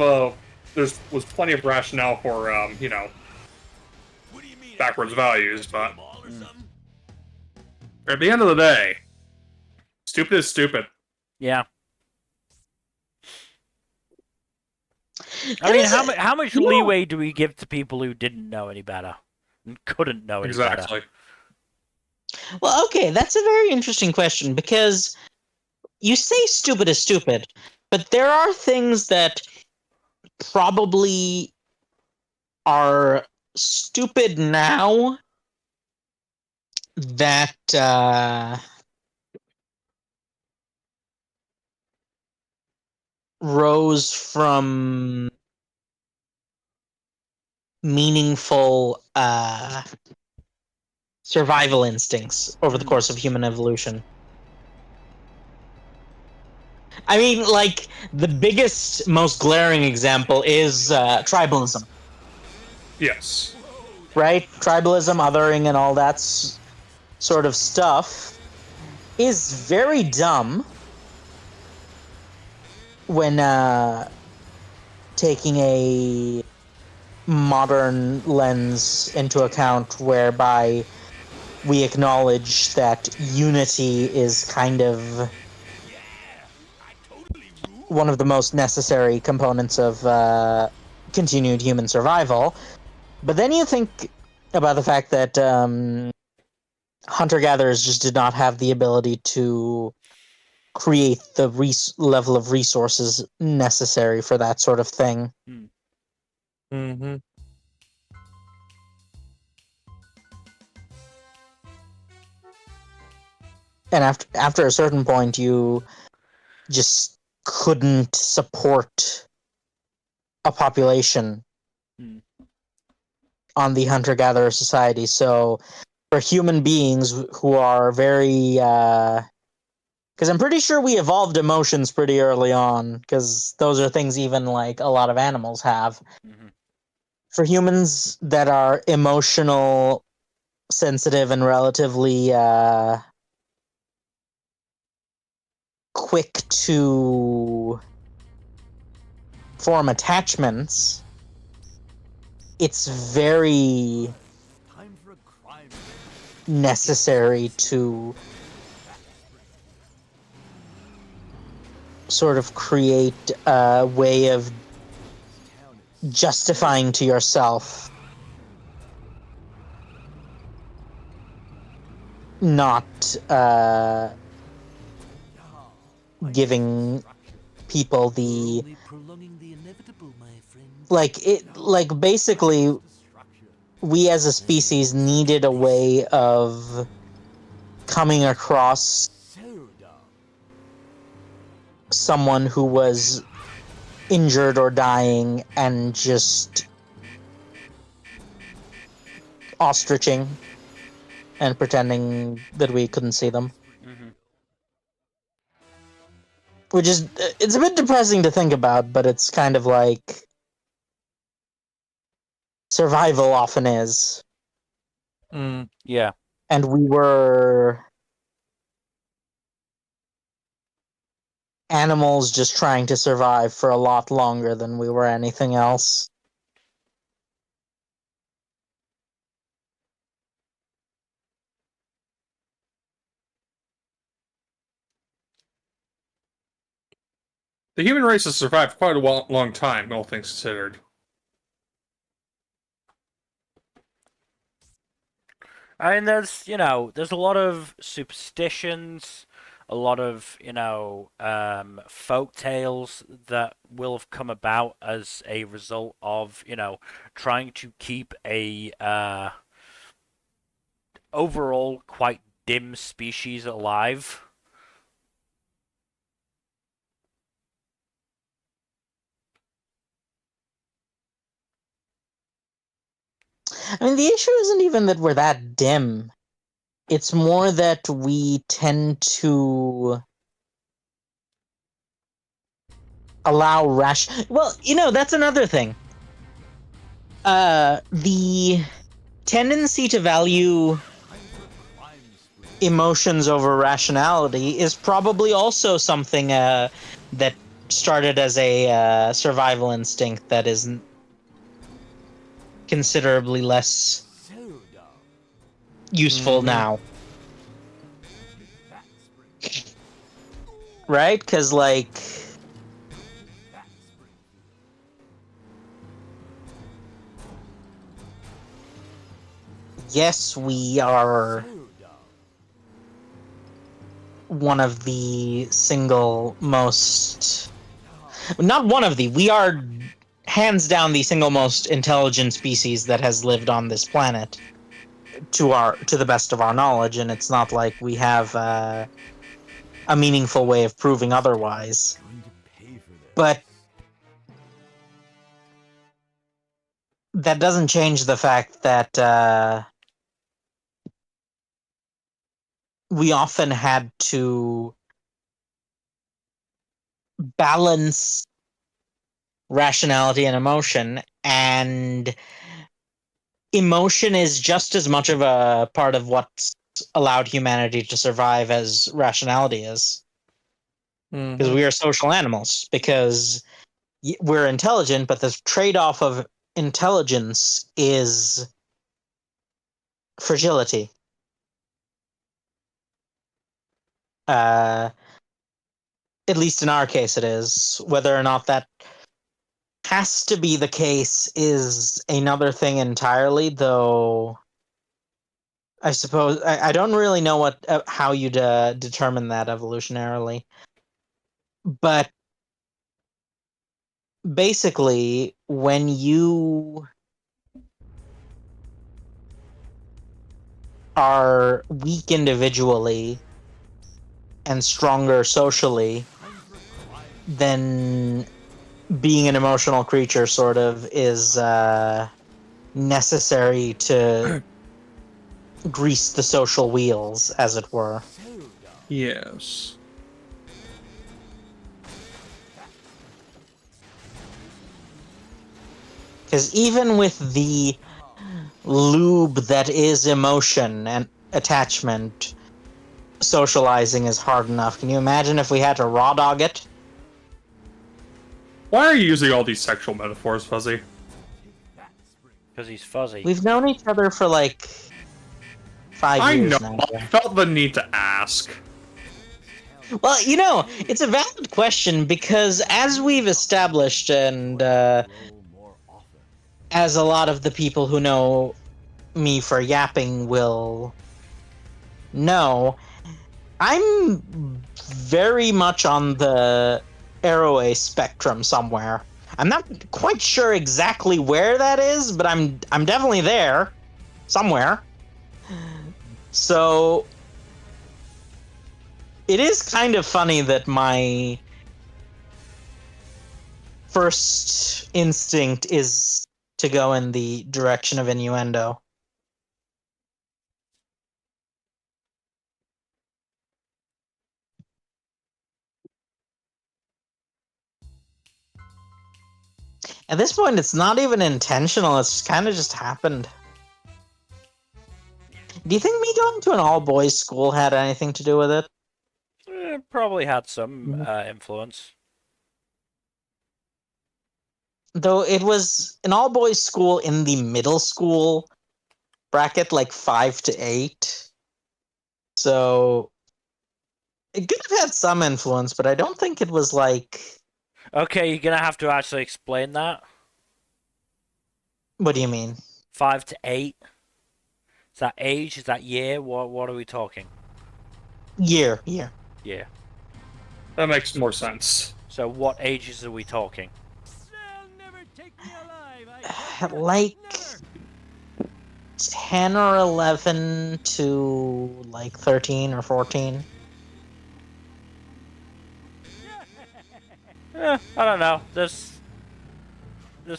was plenty of rationale for backwards values, but at the end of the day, stupid is stupid. Yeah. I mean, how much leeway do we give to people who didn't know any better and couldn't know any better? Exactly. Well, okay, that's a very interesting question because you say stupid is stupid, but there are things that probably are stupid now that rose from meaningful survival instincts over the course of human evolution. I mean, like, the biggest, most glaring example is tribalism. Yes. Right? Tribalism, othering, and all that sort of stuff is very dumb when taking a modern lens into account, whereby we acknowledge that unity is kind of one of the most necessary components of continued human survival. But then you think about the fact that hunter-gatherers just did not have the ability to create the level of resources necessary for that sort of thing. Mm-hmm. And after a certain point, you just couldn't support a population on the hunter-gatherer society. So for human beings who are very because I'm pretty sure we evolved emotions pretty early on, because those are things even like a lot of animals have. For humans that are emotional, sensitive, and relatively quick to form attachments, it's very necessary to sort of create a way of justifying to yourself not giving people the basically we as a species needed a way of coming across someone who was injured or dying and just ostriching and pretending that we couldn't see them. Which is, it's a bit depressing to think about, but it's kind of like survival often is. Yeah. And we were animals just trying to survive for a lot longer than we were anything else. The human race has survived quite a long time, all things considered. I mean, there's a lot of superstitions, a lot of, folk tales that will have come about as a result of, trying to keep a overall quite dim species alive. I mean, the issue isn't even that we're that dim. It's more that we tend to allow Well, that's another thing. The tendency to value emotions over rationality is probably also something that started as a survival instinct that is considerably less useful now. Right? Because, like, yes, we are one of the single most... Not one of the, we are hands down the single most intelligent species that has lived on this planet to the best of our knowledge, and it's not like we have a meaningful way of proving otherwise. But that doesn't change the fact that we often had to balance rationality and emotion, and emotion is just as much of a part of what's allowed humanity to survive as rationality is. Because we are social animals, because we're intelligent, but the trade-off of intelligence is fragility. At least in our case it is. Whether or not that has to be the case is another thing entirely, though I suppose I don't really know how you'd determine that evolutionarily. But basically, when you are weak individually and stronger socially, then being an emotional creature sort of is necessary to grease the social wheels, as it were. Yes. Because even with the lube that is emotion and attachment, socializing is hard enough. Can you imagine if we had to raw dog it? Why are you using all these sexual metaphors, Fuzzy? Because he's fuzzy. We've known each other for like 5 I years know. now. I felt the need to ask. Well, it's a valid question because as we've established, and as a lot of the people who know me for yapping will know, I'm very much on the Arroway spectrum somewhere. I'm not quite sure exactly where that is, but I'm definitely there somewhere. So it is kind of funny that my first instinct is to go in the direction of innuendo. At this point, it's not even intentional. It's kind of just happened. Do you think me going to an all-boys school had anything to do with it? Probably had some influence. Though it was an all-boys school in the middle school bracket, like 5 to 8. So it could have had some influence, but I don't think it was like... Okay, you're gonna have to actually explain that. What do you mean? 5 to 8. Is that age? Is that year? What are we talking? Year. Yeah. That makes more sense. So what ages are we talking? They'll never take me alive. I tell you, Like never. 10 or 11 to like 13 or 14. I don't know. There's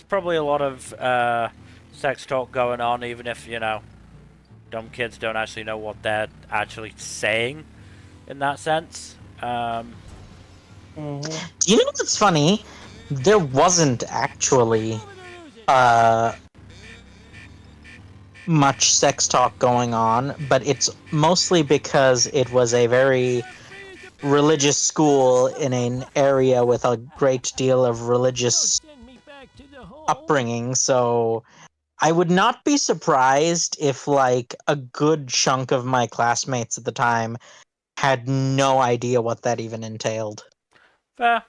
probably a lot of sex talk going on, even if, you know, dumb kids don't actually know what they're actually saying in that sense. Do you know what's funny? There wasn't actually much sex talk going on, but it's mostly because it was a very religious school in an area with a great deal of religious upbringing, so I would not be surprised if, like, a good chunk of my classmates at the time had no idea what that even entailed. Fair.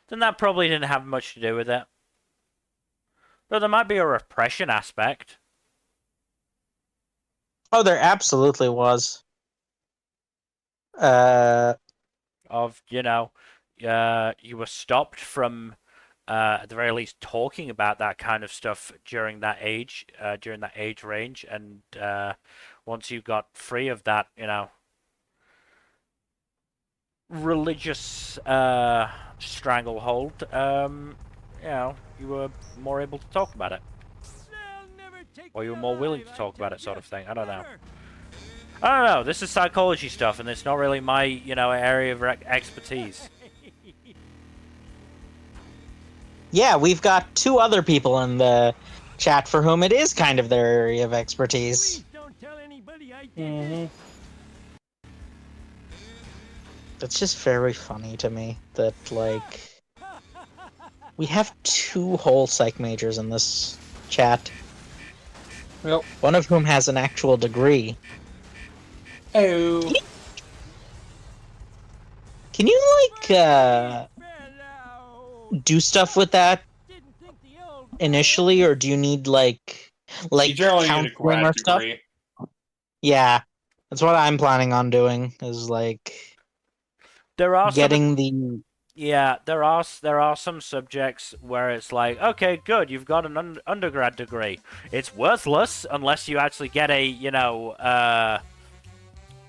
Then that probably didn't have much to do with it. Though there might be a repression aspect. Oh, there absolutely was. Of, you know, you were stopped from, at the very least, talking about that kind of stuff during that age range, and once you got free of that, you know, religious stranglehold, you know, you were more able to talk about it. Or you were more willing to talk about it, sort of thing. I don't know. I don't know. This is psychology stuff, and it's not really my, you know, area of expertise. Yeah, we've got two other people in the chat for whom it is kind of their area of expertise. Don't tell anybody I did this. It's just very funny to me that, like, we have two whole psych majors in this chat. Yep. One of whom has an actual degree. Oh. Can you, like, do stuff with that initially, or do you need, like You generally need a counseling grad or stuff? degree. Yeah, that's what I'm planning on doing, is, like, There are getting some, yeah, there are some subjects where it's like, okay, good, you've got an undergrad degree. It's worthless unless you actually get a, you know,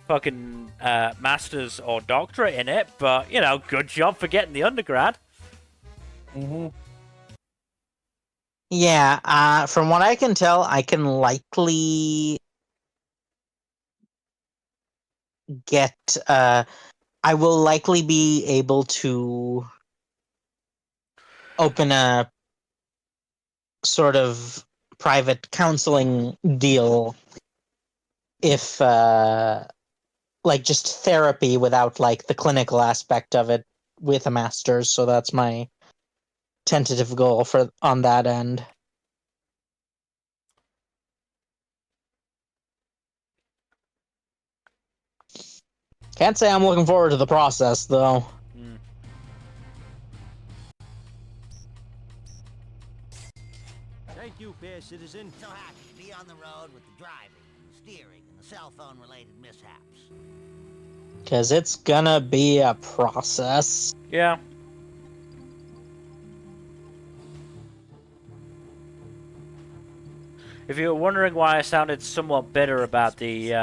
fucking master's or doctorate in it. But, you know, good job for getting the undergrad. Yeah, from what I can tell, I can likely get, I will likely be able to open a sort of private counseling deal if, like, just therapy without, like, the clinical aspect of it with a master's, so that's my tentative goal for on that end. Can't say I'm looking forward to the process, though. Thank you, fair citizen. So happy to be on the road with the driving and the steering and the cell phone related mishaps. Because it's gonna be a process. Yeah. If you're wondering why I sounded somewhat bitter about the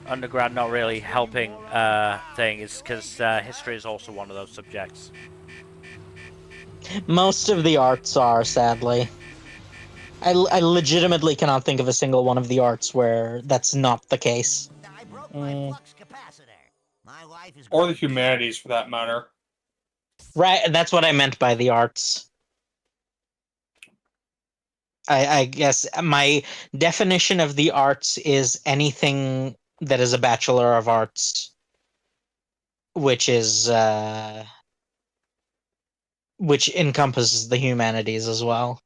undergrad not really helping thing, is because history is also one of those subjects. Most of the arts are, sadly. I legitimately cannot think of a single one of the arts where that's not the case. I broke my flux capacitor. My wife is Or the humanities, for that matter. Right, that's what I meant by the arts. I guess my definition of the arts is anything that is a Bachelor of Arts, which is which encompasses the humanities as well.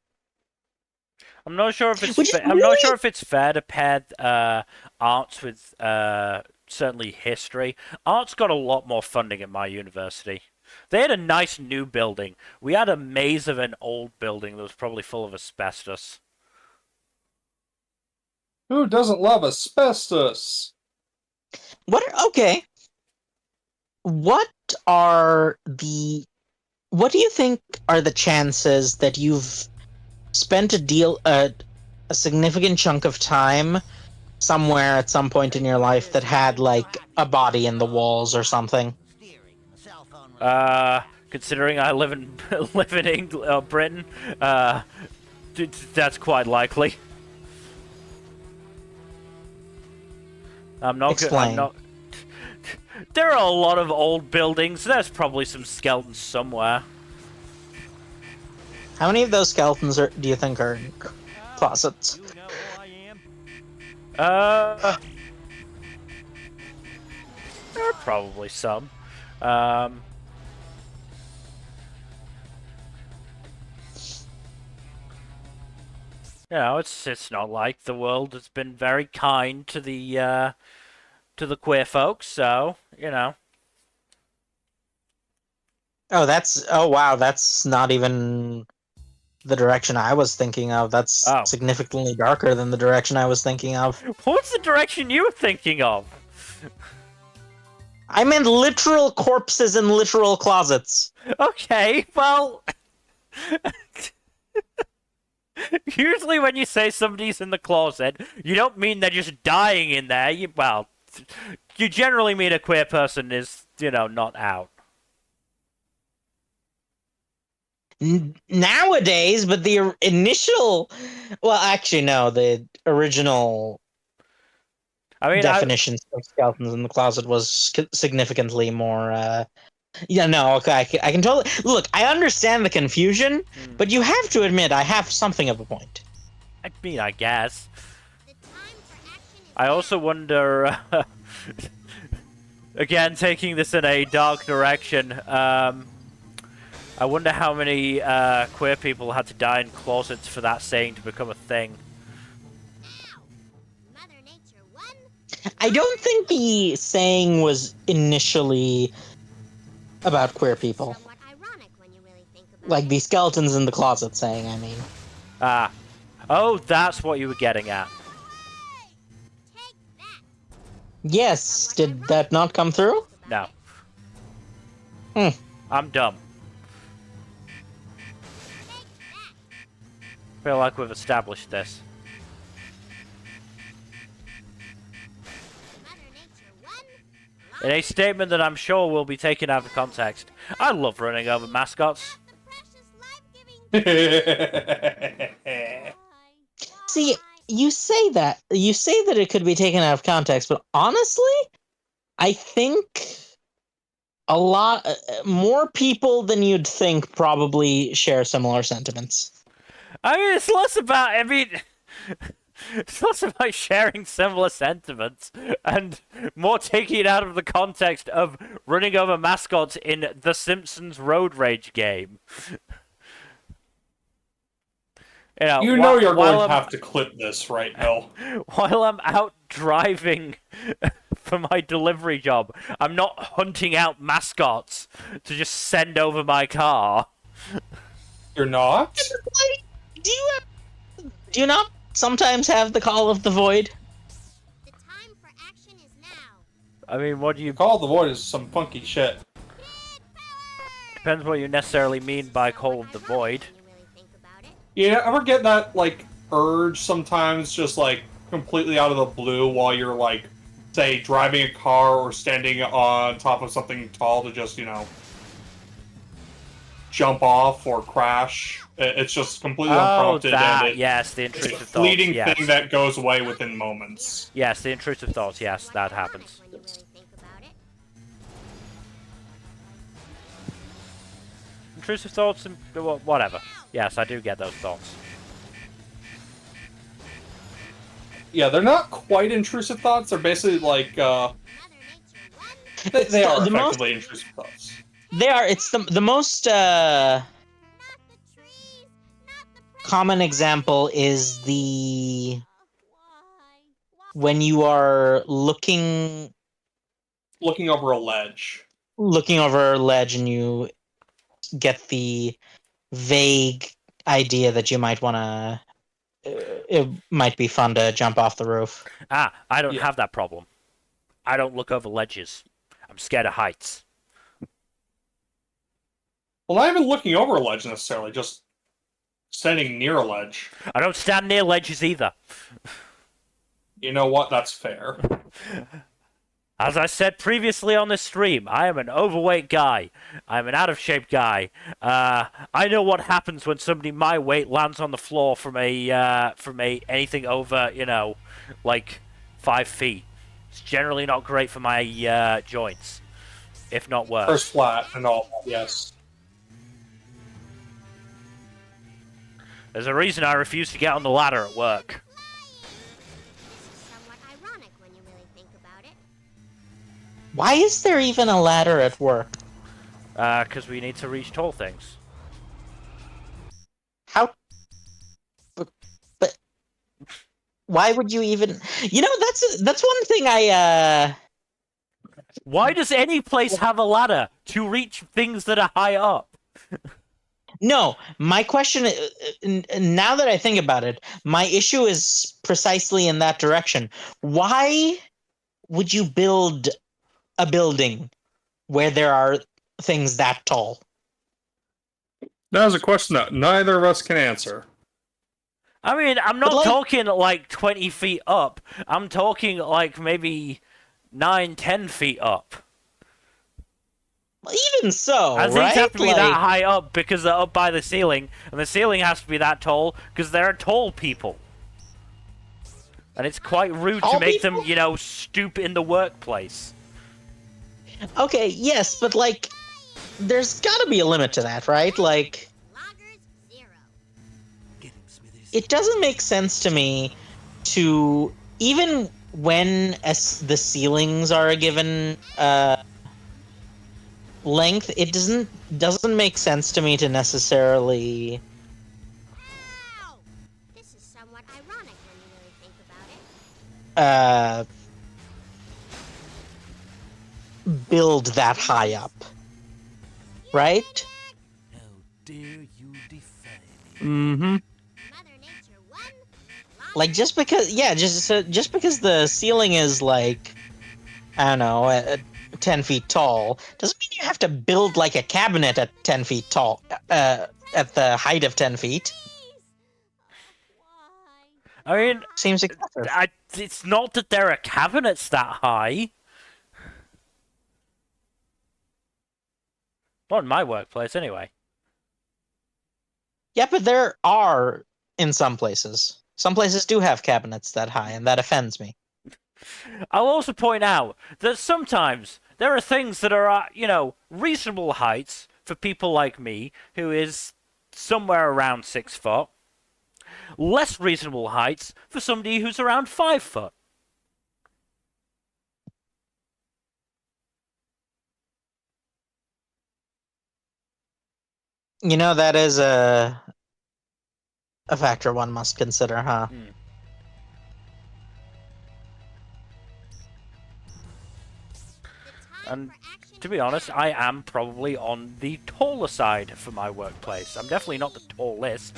I'm not sure if it's Which is I'm not really- sure if it's fair to pair arts with certainly history. Arts got a lot more funding at my university. They had a nice new building. We had a maze of an old building that was probably full of asbestos. Who doesn't love asbestos? Okay. What are the what do you think are the chances that you've spent a significant chunk of time somewhere at some point in your life that had, like, a body in the walls or something? Considering I live in live in England, Britain, that's quite likely. I'm not. Explain. I'm not. There are a lot of old buildings. There's probably some skeletons somewhere. How many of those skeletons do you think are in closets? You know who I am? There are probably some. You know, it's not like the world has been very kind to the queer folks, so you know. Oh wow, that's not even the direction I was thinking of. That's Oh. significantly darker than the direction I was thinking of. What's the direction you were thinking of? I meant literal corpses in literal closets. Okay, well. Usually when you say somebody's in the closet, you don't mean they're just dying in there. You generally mean a queer person is, not out. Nowadays, but the initial... Well, actually, no. The original definition of skeletons in the closet was significantly more... Yeah, no, okay, I can totally... Look, I understand the confusion, but you have to admit I have something of a point. I mean, I guess. I also wonder... again, taking this in a dark direction, I wonder how many queer people had to die in closets for that saying to become a thing. I don't think the saying was initially about queer people. Like the skeletons in the closet saying, I mean. Ah. Oh, that's what you were getting at. Yes, did that not come through? No. Hmm. I'm dumb. Feel like we've established this. In a statement that I'm sure will be taken out of context. I love running over mascots. See, you say that it could be taken out of context, but honestly, I think a lot more people than you'd think probably share similar sentiments. I mean, it's less about, it's less about sharing similar sentiments and more taking it out of the context of running over mascots in the Simpsons road rage game. You're going to have to clip this, right, Bill? While I'm out driving for my delivery job, I'm not hunting out mascots to just send over my car. You're not? Do you not sometimes have the call of the void? The time for action is now. I mean, what do you... Call of the void is some funky shit. Depends what you necessarily mean by call of the void. You ever get that, like, urge sometimes just, like, completely out of the blue while you're, like, say, driving a car or standing on top of something tall to just, jump off or crash? It's just completely unprompted. And yes, the intrusive it's a thoughts, fleeting yes. thing that goes away within moments. Yes, the intrusive thoughts, yes, that happens. Intrusive thoughts and whatever. Yes, I do get those thoughts. Yeah, they're not quite intrusive thoughts. They're basically like, they are effectively intrusive thoughts. They are. It's the most common example is when you are looking over a ledge. Looking over a ledge and you get the vague idea that you might want to... it might be fun to jump off the roof. Ah, I don't have that problem. I don't look over ledges. I'm scared of heights. Well, not even looking over a ledge necessarily, just standing near a ledge. I don't stand near ledges either. You know what? That's fair. As I said previously on this stream, I am an overweight guy. I'm an out-of-shape guy. I know what happens when somebody my weight lands on the floor from a anything over, like 5 feet. It's generally not great for my joints, if not worse. First flat and all. Yes. There's a reason I refuse to get on the ladder at work. This is somewhat ironic when you really think about it. Why is there even a ladder at work? Because we need to reach tall things. How? But why would you even? That's one thing I. Why does any place have a ladder to reach things that are high up? No, my question, now that I think about it, my issue is precisely in that direction. Why would you build a building where there are things that tall? That is a question that neither of us can answer. I mean, I'm not talking like 20 feet up. I'm talking like maybe 9, 10 feet up. Even so, And right? things have to be that high up because they're up by the ceiling, and the ceiling has to be that tall because they're tall people. And it's quite rude to make them, stoop in the workplace. Okay, yes, but there's gotta be a limit to that, right? Loggers 0. It doesn't make sense to me to, even when the ceilings are a given length, it doesn't make sense to me to necessarily Ow! This is somewhat ironic when you really think about it. Build that high up, right? How dare you defy me? Mm-hmm. Mother Nature 1. Like, just because the ceiling is I don't know, 10 feet tall, doesn't mean you have to build like a cabinet at 10 feet tall, at the height of 10 feet. Why? I mean, Seems excessive. it's not that there are cabinets that high. Not in my workplace, anyway. Yeah, but there are in some places. Some places do have cabinets that high, and that offends me. I'll also point out that sometimes there are things that are at, reasonable heights for people like me, who is somewhere around 6 foot. Less reasonable heights for somebody who's around 5 foot. That is a factor one must consider, huh? And to be honest, I am probably on the taller side for my workplace. I'm definitely not the tallest,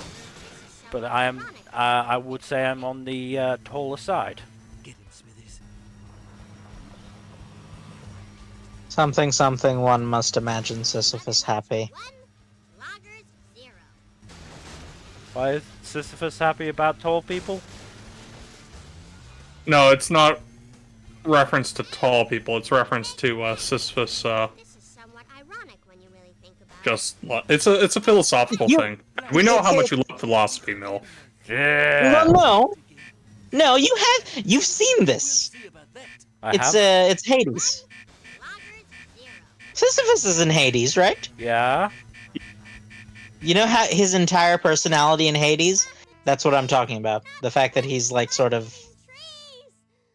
but I am. I would say I'm on the taller side. Get him, Smithers. Something one must imagine Sisyphus happy. 1. Loggers 0. Why is Sisyphus happy about tall people? No, it's not reference to tall people. It's reference to Sisyphus. This is somewhat ironic when you really think about it. It's a philosophical thing. We know how much you love philosophy, Mill. Yeah. Well, no, you've seen this. See about that. It's Hades. Loggers 0. Sisyphus is in Hades, right? Yeah. You know how his entire personality in Hades? That's what I'm talking about. The fact that he's sort of Trees.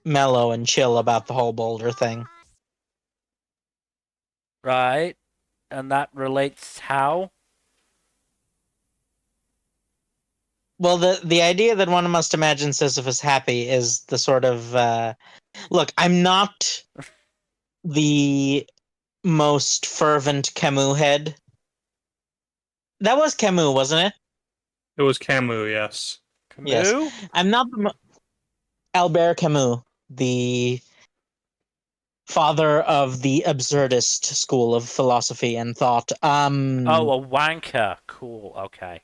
mellow and chill about the whole boulder thing. Right. And that relates how? Well, the idea that one must imagine Sisyphus happy is the sort of look, I'm not the most fervent Camus head. That was Camus, wasn't it? It was Camus, yes. Camus? Yes. I'm not the Albert Camus, the father of the absurdist school of philosophy and thought. Oh, a wanker. Cool. Okay.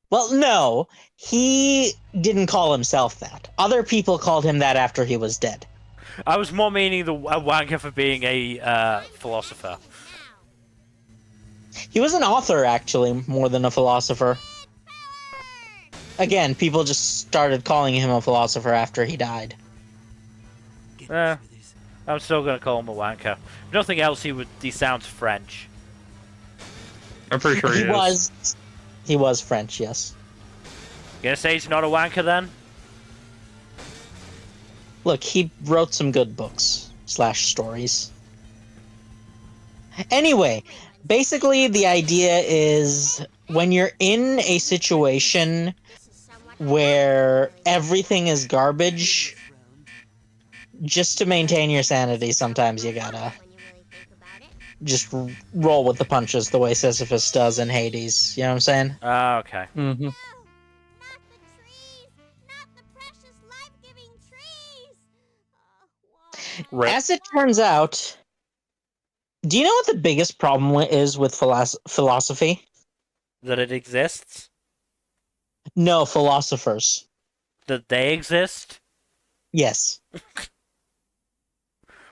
Well, no, he didn't call himself that. Other people called him that after he was dead. I was more meaning a wanker for being a philosopher. He was an author, actually, more than a philosopher. Again, people just started calling him a philosopher after he died. Eh, I'm still gonna call him a wanker. If nothing else, he sounds French. I'm pretty sure he is. He was French, yes. You gonna say he's not a wanker then? Look, he wrote some good books / stories. Anyway, basically the idea is when you're in a situation where everything is garbage, just to maintain your sanity, sometimes you gotta just roll with the punches the way Sisyphus does in Hades. You know what I'm saying? Ah, okay. Mm-hmm. Not the trees! Not the precious life-giving trees! Why? Rip. As it turns out, do you know what the biggest problem is with philosophy? That it exists? No, philosophers. That they exist? Yes.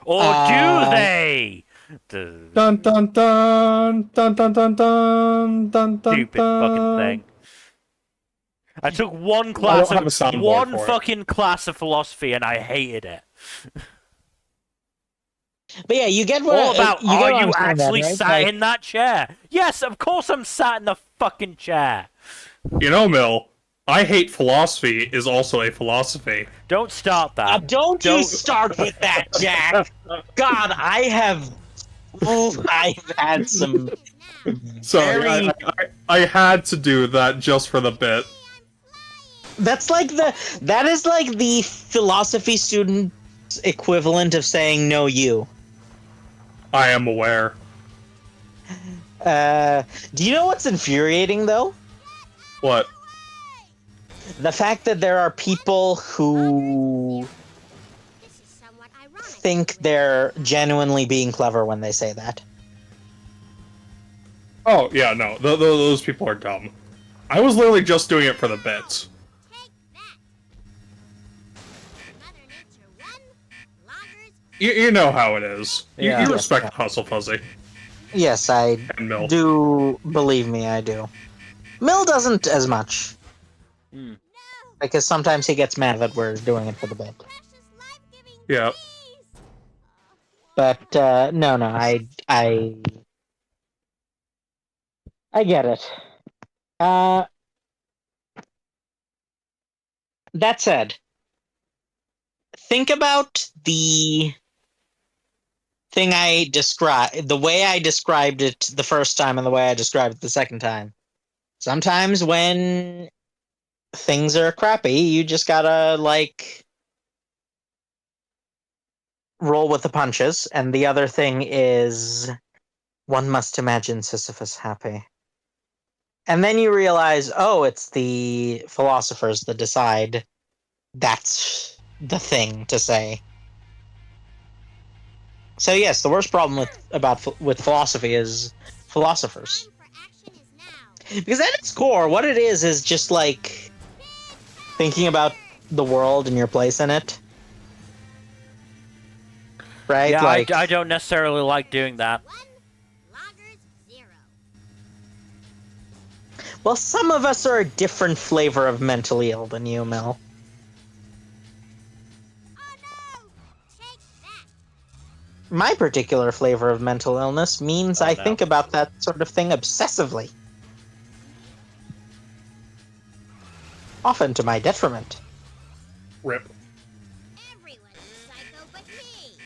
Or do they? The Dun dun dun dun dun dun dun dun dun. stupid fucking thing. I took one class have a soundboard for it. fucking class of philosophy and I hated it. But yeah, you get what All about, you get are what you I'm saying then, actually right? sat Like, in that chair? Yes, of course I'm sat in the fucking chair. You know, Mill, I hate philosophy is also a philosophy. Don't start that. don't you start with that, Jack. God, I've had some Sorry, very... I had to do that just for the bit. that is like the philosophy student equivalent of saying no you. I am aware. Do you know what's infuriating though? What? The fact that there are people who think they're genuinely being clever when they say that. Oh, yeah, no. Those people are dumb. I was literally just doing it for the bits. You know how it is. Yeah. You respect Hustle Fuzzy. Yes, I And Mill. do. Believe me, I do. Mill doesn't as much. Because sometimes he gets mad that we're doing it for the bit. Yeah. But no, I get it. That said, think about the thing the way I described it the first time and the way I described it the second time. Sometimes when things are crappy, you just gotta, like, roll with the punches. And the other thing is, one must imagine Sisyphus happy. And then you realize, oh, it's the philosophers that decide that's the thing to say. So yes, the worst problem with philosophy is philosophers. Because at its core, what it is just like thinking about the world and your place in it. Right? Yeah, like, I don't necessarily like doing that. well, some of us are a different flavor of mentally ill than you, Mel. My particular flavor of mental illness means I think about that sort of thing obsessively. Often to my detriment. Rip. Everyone's a psycho but me.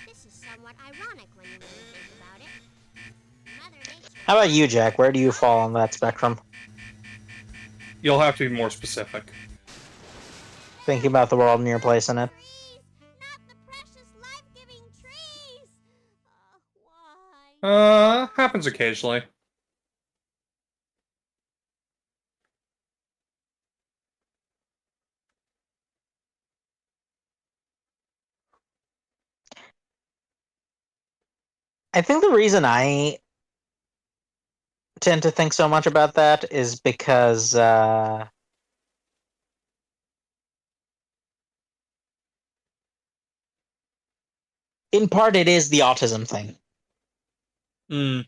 This is somewhat ironic when you really think about it. Mother Nature... How about you, Jack? Where do you fall on that spectrum? You'll have to be more specific. Thinking about the world and your place in it. Not the precious life-giving trees. Why? Happens occasionally. I think the reason I tend to think so much about that is because in part, it is the autism thing. Mm.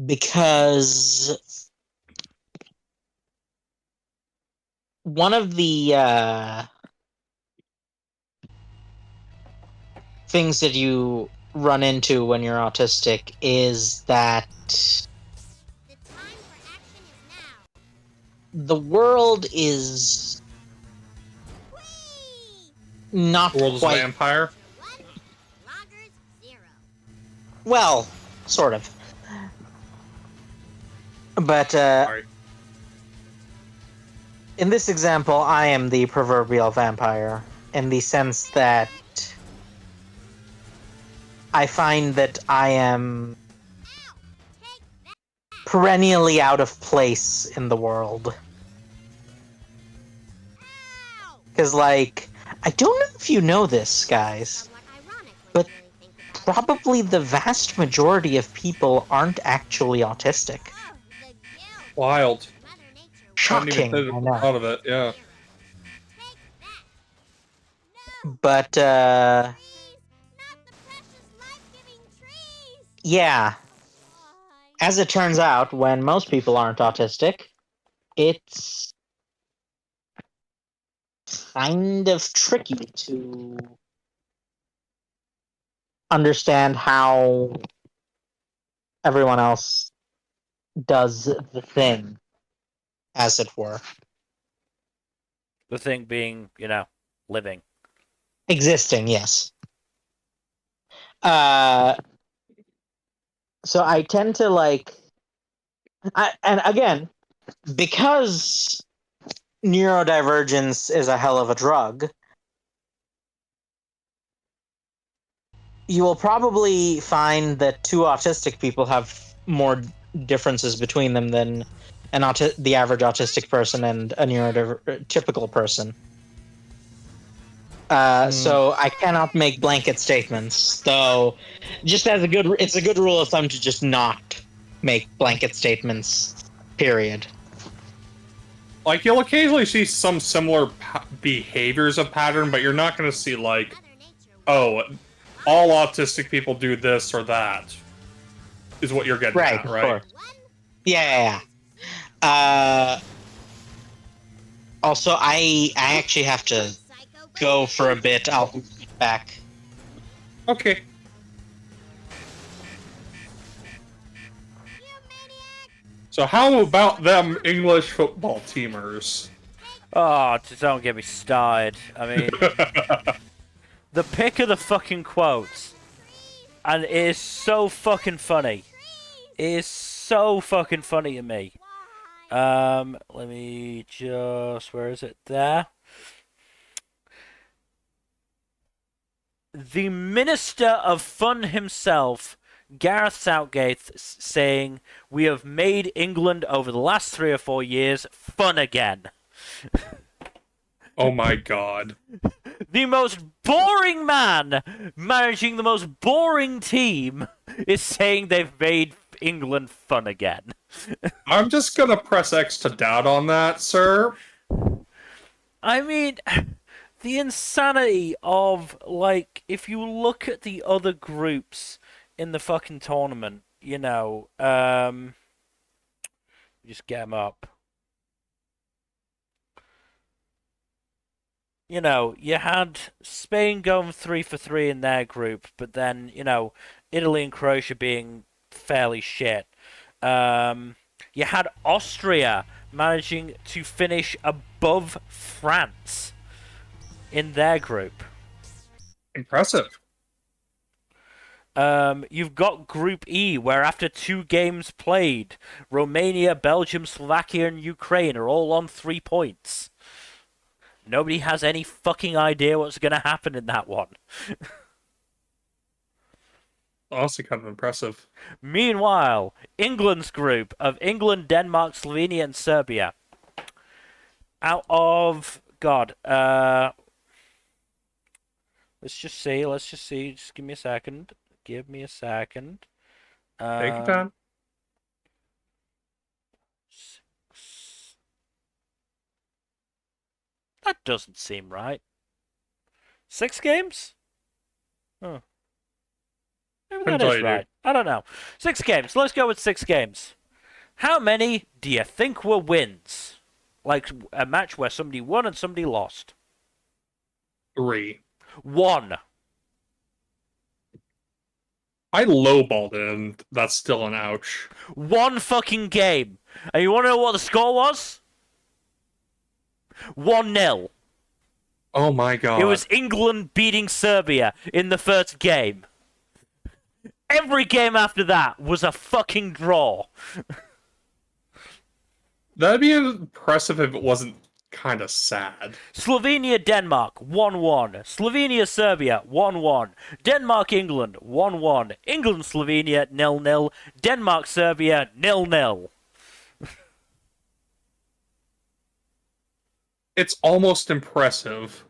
Because one of the things that you run into when you're autistic is that The time for action is now. the world is Whee! not The world is a quite vampire. One, loggers, 0. well, sort of. But Sorry. in this example, I am the proverbial vampire in the sense that I find that I am Ow! Take that! perennially out of place in the world. Ow! Because, like, I don't know if you know this, guys, Somewhat ironic when but you really think about it. probably the vast majority of people aren't actually autistic. Oh, the guilt! Wild. Mother Nature I hadn't even Shocking, I know. thought of it. Yeah. Zero. Take that! No! But, Trees! Not the precious life-giving trees! yeah, Why? as it turns out, when most people aren't autistic, it's kind of tricky to understand how everyone else does the thing, as it were. The thing being, living. Existing, yes. Uh, so I tend to and again, because neurodivergence is a hell of a drug, you will probably find that two autistic people have more differences between them than the average autistic person and a neurotypical person. So I cannot make blanket statements, though. Just as it's a good rule of thumb to just not make blanket statements. Period. Like, you'll occasionally see some similar behaviors of pattern, but you're not going to see, like, Mother Nature oh, all autistic people do this or that, is what you're getting Right, at, of right? course. Yeah. Also, I actually have to psycho go for a bit. I'll be back. Okay. You maniac! So how about them English football teamers? Oh, just don't get me started. I mean, the pick of the fucking quotes, and it is so fucking funny. It is so fucking funny to me. Why? Let me just... Where is it? There. The Minister of Fun himself, Gareth Southgate, saying, "We have made England over the last 3 or 4 years fun again." Oh my god. The most boring man managing the most boring team is saying they've made England fun again. I'm just gonna press X to doubt on that, sir. I mean, the insanity of, like, if you look at the other groups in the fucking tournament, just get them up. You had Spain going 3 for 3 in their group, but then, Italy and Croatia being fairly shit. You had Austria managing to finish above France in their group. Impressive. You've got Group E, where after 2 games played, Romania, Belgium, Slovakia, and Ukraine are all on 3 points. Nobody has any fucking idea what's going to happen in that one. Honestly, kind of impressive. Meanwhile, England's group of England, Denmark, Slovenia, and Serbia. Out of... God, let's just see. Just give me a second. Give me a second. Take your time. 6... That doesn't seem right. 6 games? Huh. Maybe Couldn't that tell is you, dude. right. I don't know. 6 games. Let's go with 6 games. How many do you think were wins? Like a match where somebody won and somebody lost. 3. 1. I lowballed it, and that's still an ouch. 1 fucking game. And you want to know what the score was? 1-0. Oh my god. It was England beating Serbia in the first game. Every game after that was a fucking draw. That'd be impressive if it wasn't kind of sad. Slovenia Denmark 1-1. Slovenia Serbia 1-1. Denmark England 1-1. England Slovenia 0-0. Denmark Serbia 0-0. It's almost impressive.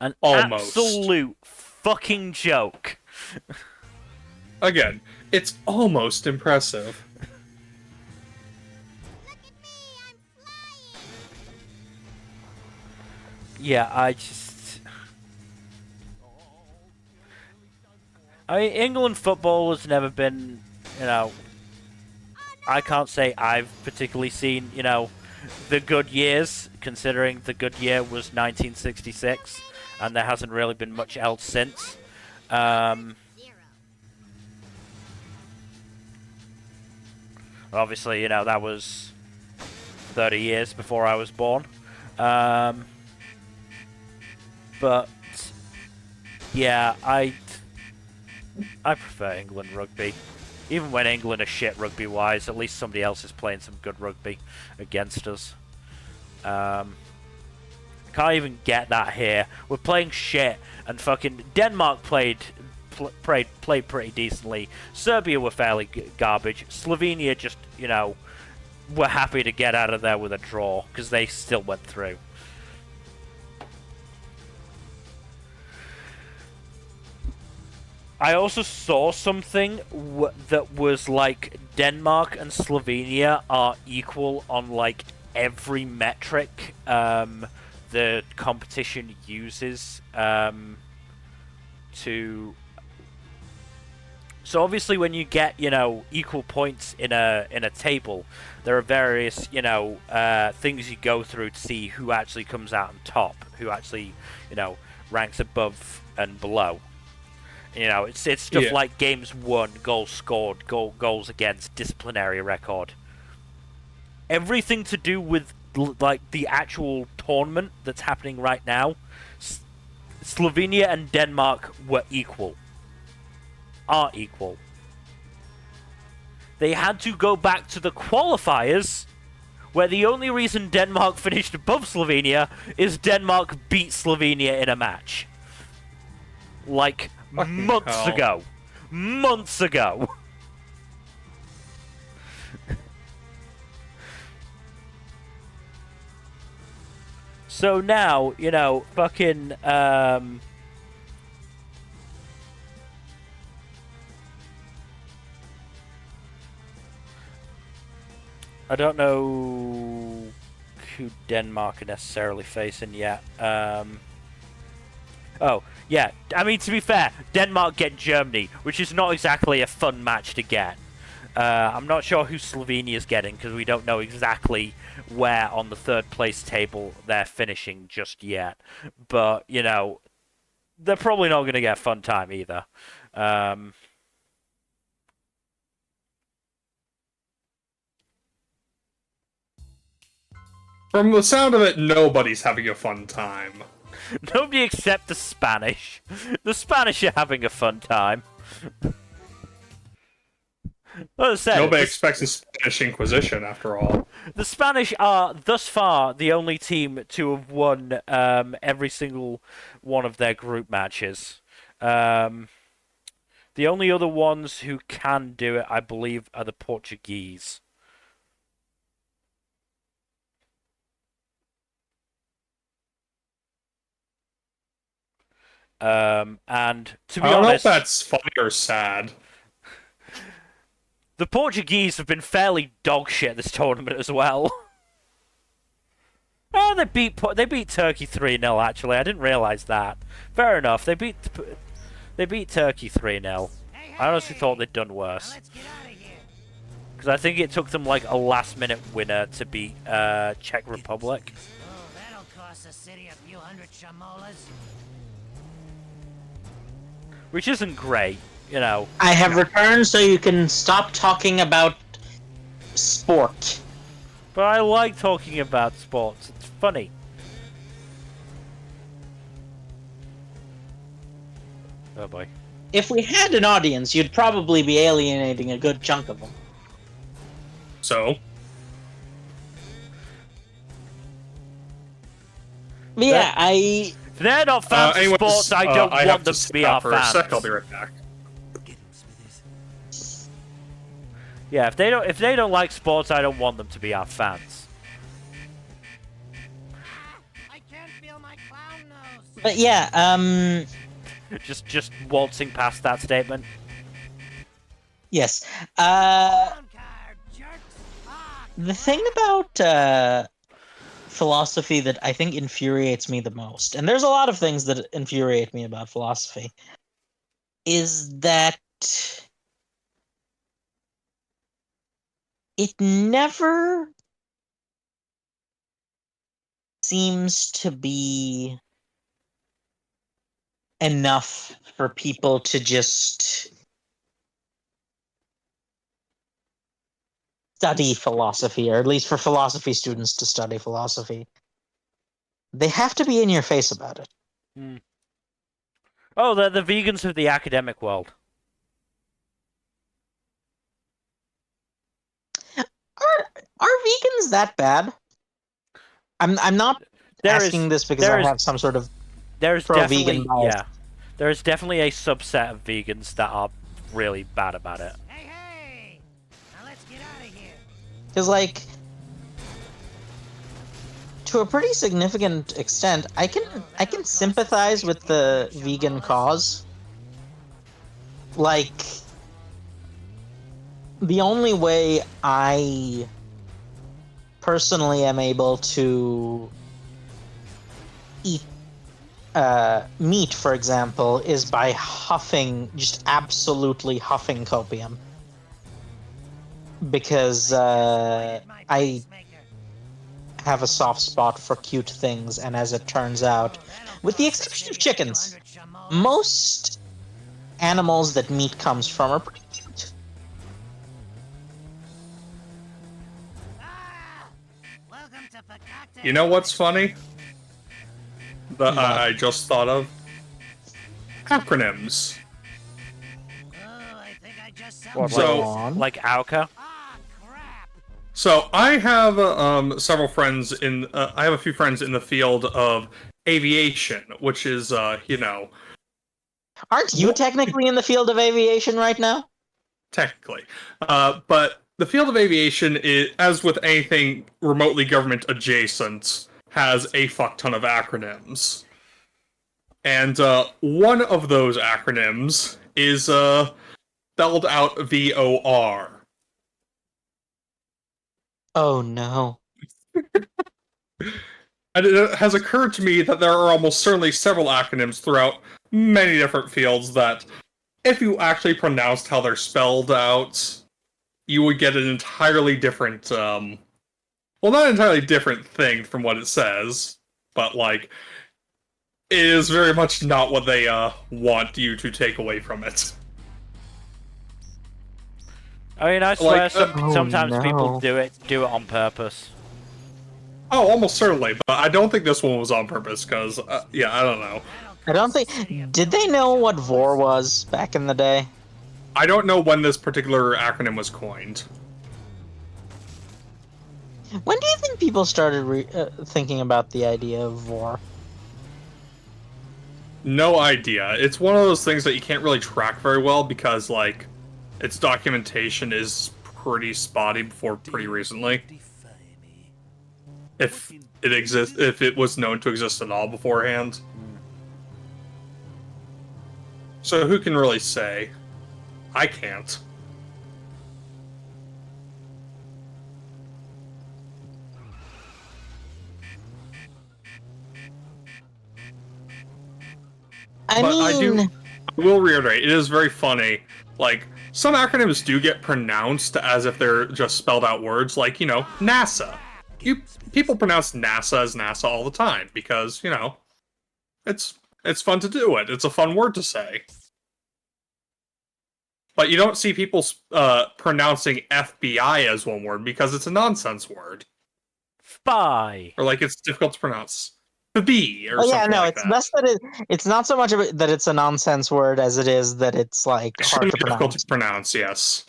An Almost. absolute fucking joke. Again, it's almost impressive. Look at me, I'm flying. Yeah, I mean, England football has never been, I can't say I've particularly seen, the good years, considering the good year was 1966, and there hasn't really been much else since. 0. Obviously, that was 30 years before I was born. But, yeah, I prefer England rugby. Even when England are shit rugby-wise, at least somebody else is playing some good rugby against us. Can't even get that here. We're playing shit, and fucking Denmark played pretty decently. Serbia were fairly garbage. Slovenia just, were happy to get out of there with a draw, because they still went through. I also saw something that was like Denmark and Slovenia are equal on like every metric the competition uses to. So obviously, when you get equal points in a table, there are various things you go through to see who actually comes out on top, who actually ranks above and below. It's stuff like games won, goals scored, goals against, disciplinary record. Everything to do with like the actual tournament that's happening right now, Slovenia and Denmark were equal. Are equal. They had to go back to the qualifiers, where the only reason Denmark finished above Slovenia is Denmark beat Slovenia in a match. Like Fucking months hell. ago. Months ago. So now, fucking, I don't know who Denmark are necessarily facing yet. Oh, yeah. I mean, to be fair, Denmark get Germany, which is not exactly a fun match to get. I'm not sure who Slovenia's getting, because we don't know exactly where on the third place table they're finishing just yet. But, they're probably not going to get a fun time either. From the sound of it, nobody's having a fun time. Nobody except the Spanish. The Spanish are having a fun time. Well, as I said, Nobody expects a Spanish Inquisition, after all. the Spanish are, thus far, the only team to have won every single one of their group matches. The only other ones who can do it, I believe, are the Portuguese. And to be I don't know if honest, that's funny or sad. the Portuguese have been fairly dog shit this tournament as well. Oh, they beat Turkey 3-0. Actually, I didn't realize that. Fair enough. They beat Turkey 3-0. I honestly thought they'd done worse. Let's get out of here. Because I think it took them like a last-minute winner to beat Czech Republic. Oh, that'll cost the city a few hundred shamolas. Which isn't great, you know. I have returned so you can stop talking about sport. But I like talking about sports. It's funny. Oh boy. If we had an audience, you'd probably be alienating a good chunk of them. So, But yeah, I... If they're not fans of anyways, sports, I don't I have want them to step be out our for fans. a sec. I'll be right back. Get him, Smithers. Yeah, if they don't like sports, I don't want them to be our fans. I can't feel my clown nose. But yeah, just waltzing past that statement. yes. Clown card, jerks. Ah, The thing about philosophy that I think infuriates me the most, and there's a lot of things that infuriate me about philosophy, is that it never seems to be enough for people to just study philosophy, or at least for philosophy students to study philosophy. They have to be in your face about it. Oh, they're the vegans of the academic world. Are vegans that bad? I'm not asking this because I have some sort of There's pro-vegan definitely bias. there's definitely a subset of vegans that are really bad about it. hey, hey. Now let's get out of here. Because, like, to a pretty significant extent, I can sympathize with the vegan cause. Like, the only way I personally am able to eat meat, for example, is by just absolutely huffing copium. Because I have a soft spot for cute things, and as it turns out, with the exception of chickens, most animals that meat comes from are pretty cute. Welcome to Fakakta. You know what's funny? That I just thought of? Acronyms. Oh, I think I just What, So- like Auka? Ah, crap. So I have several friends in. I have a few friends in the field of aviation, which is, you know, Aren't you technically in the field of aviation right now? technically. But the field of aviation, is, as with anything remotely government adjacent, has a fuck ton of acronyms. And one of those acronyms is spelled out VOR. Oh no. And it has occurred to me that there are almost certainly several acronyms throughout many different fields that, if you actually pronounced how they're spelled out, you would get an entirely different, well, not entirely different thing from what it says, but, like, it is very much not what they want you to take away from it. I mean, I swear Like, sometimes no. people do it on purpose. Oh, almost certainly, but I don't think this one was on purpose, because, yeah, I don't know. I don't think. Did they know what VOR was back in the day? I don't know when this particular acronym was coined. When do you think people started thinking about the idea of VOR? No idea. It's one of those things that you can't really track very well because, like, its documentation is pretty spotty before pretty recently. If it was known to exist at all beforehand. So who can really say? I can't. I But mean, I will reiterate, it is very funny. Like, some acronyms do get pronounced as if they're just spelled out words, like, NASA. People pronounce NASA as NASA all the time because, it's fun to do it. It's a fun word to say. But you don't see people pronouncing FBI as one word because it's a nonsense word. Spy. Or like it's difficult to pronounce. B or oh yeah, something no, like it's that. less that it's not so much of it that it's a nonsense word as it is that it's like hard to Difficult pronounce. to pronounce, yes.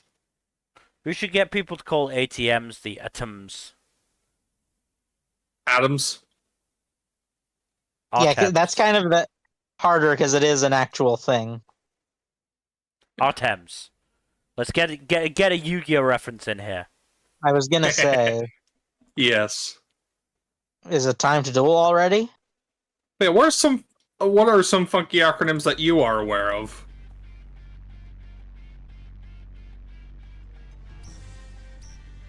We should get people to call ATMs the atoms. Adams. Yeah, Artems. that's kind of the harder because it is an actual thing. Artems. Let's get a Yu-Gi-Oh reference in here. I was gonna say, Yes. is it time to duel already? Wait, what are some funky acronyms that you are aware of?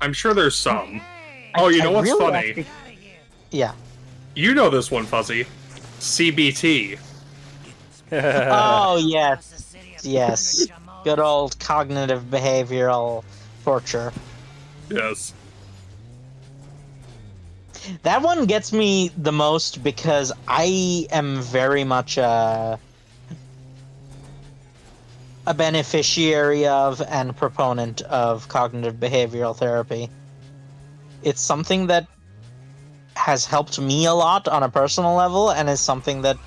I'm sure there's some. Oh, you know what's really funny? actually- Yeah. You know this one, Fuzzy. CBT. Oh yes, yes. Good old cognitive behavioral torture. Yes. That one gets me the most because I am very much a beneficiary of and proponent of cognitive behavioral therapy. It's something that has helped me a lot on a personal level and is something that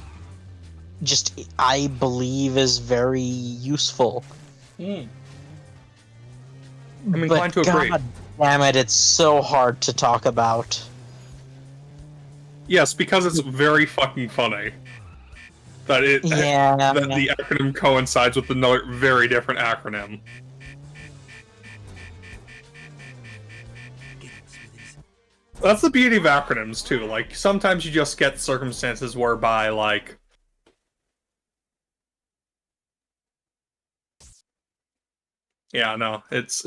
just I believe is very useful. I'm But inclined to agree. God damn it, it's so hard to talk about. Yes, because it's very fucking funny. That Yeah. that the acronym coincides with another very different acronym. That's the beauty of acronyms too. Like sometimes you just get circumstances whereby like yeah, no, it's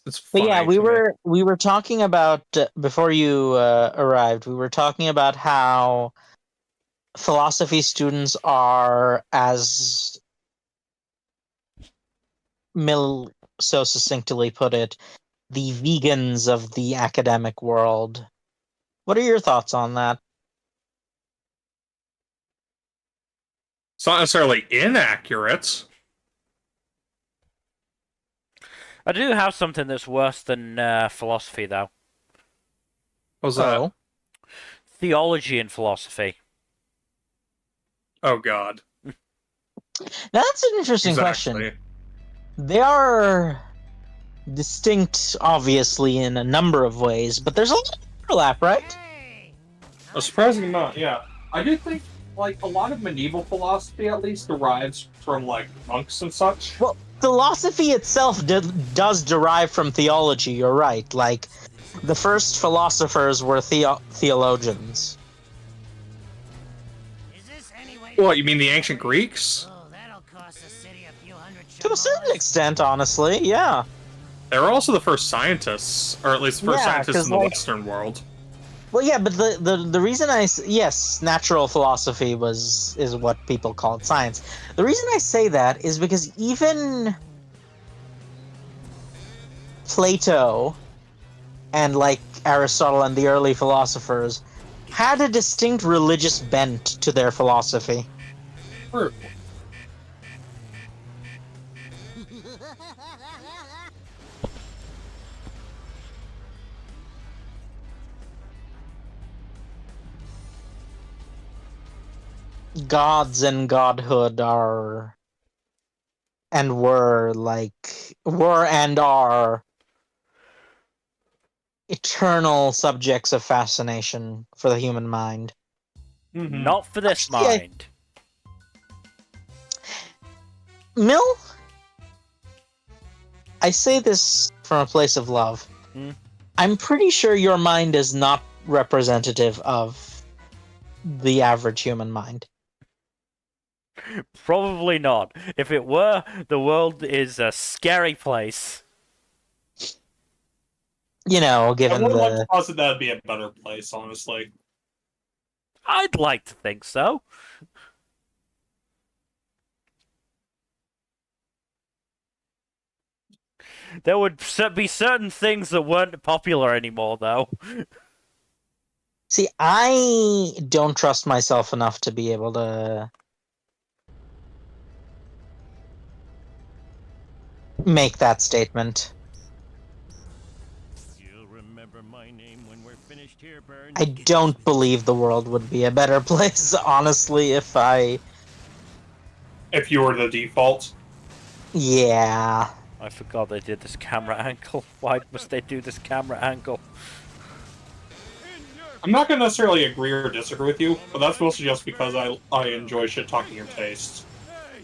But funny. yeah, we to me. were talking about before you arrived. We were talking about how philosophy students are, as Mill so succinctly put it, the vegans of the academic world. What are your thoughts on that? It's not necessarily inaccurate. I do have something that's worse than philosophy, though. What was that? Oh, Theology and philosophy. Oh god. that's an interesting Exactly. question. They are distinct, obviously, in a number of ways, but there's a lot of overlap, right? A surprising amount, yeah. I do think like a lot of medieval philosophy at least derives from like monks and such. Well, philosophy itself does derive from theology, you're right. Like, the first philosophers were theologians. Is this anyway? What, you mean the ancient Greeks? Oh, that'll cost the city a few hundred To a certain chamois. extent, honestly, yeah. They were also the first scientists, or at least the first Yeah, scientists 'cause, in the like- Western world. Well, yeah, but the reason yes, natural philosophy is what people called science. The reason I say that is because even Plato and like Aristotle and the early philosophers had a distinct religious bent to their philosophy. True. Gods and godhood are and were and are eternal subjects of fascination for the human mind. Mm-hmm. Not for this Actually, mind. Mill, I say this from a place of love. Hmm? I'm pretty sure your mind is not representative of the average human mind. Probably not. If it were, the world is a scary place. You know, I given would like the to posit that'd be a better place, honestly. I'd like to think so. There would be certain things that weren't popular anymore, though. See, I don't trust myself enough to be able to make that statement. You'll remember my name when we're finished here, Burns. I don't believe the world would be a better place, honestly, if I... If you were the default. Yeah. I forgot they did this camera angle. Why must they do this camera angle? I'm not going to necessarily agree or disagree with you, but that's mostly just because I enjoy shit-talking your taste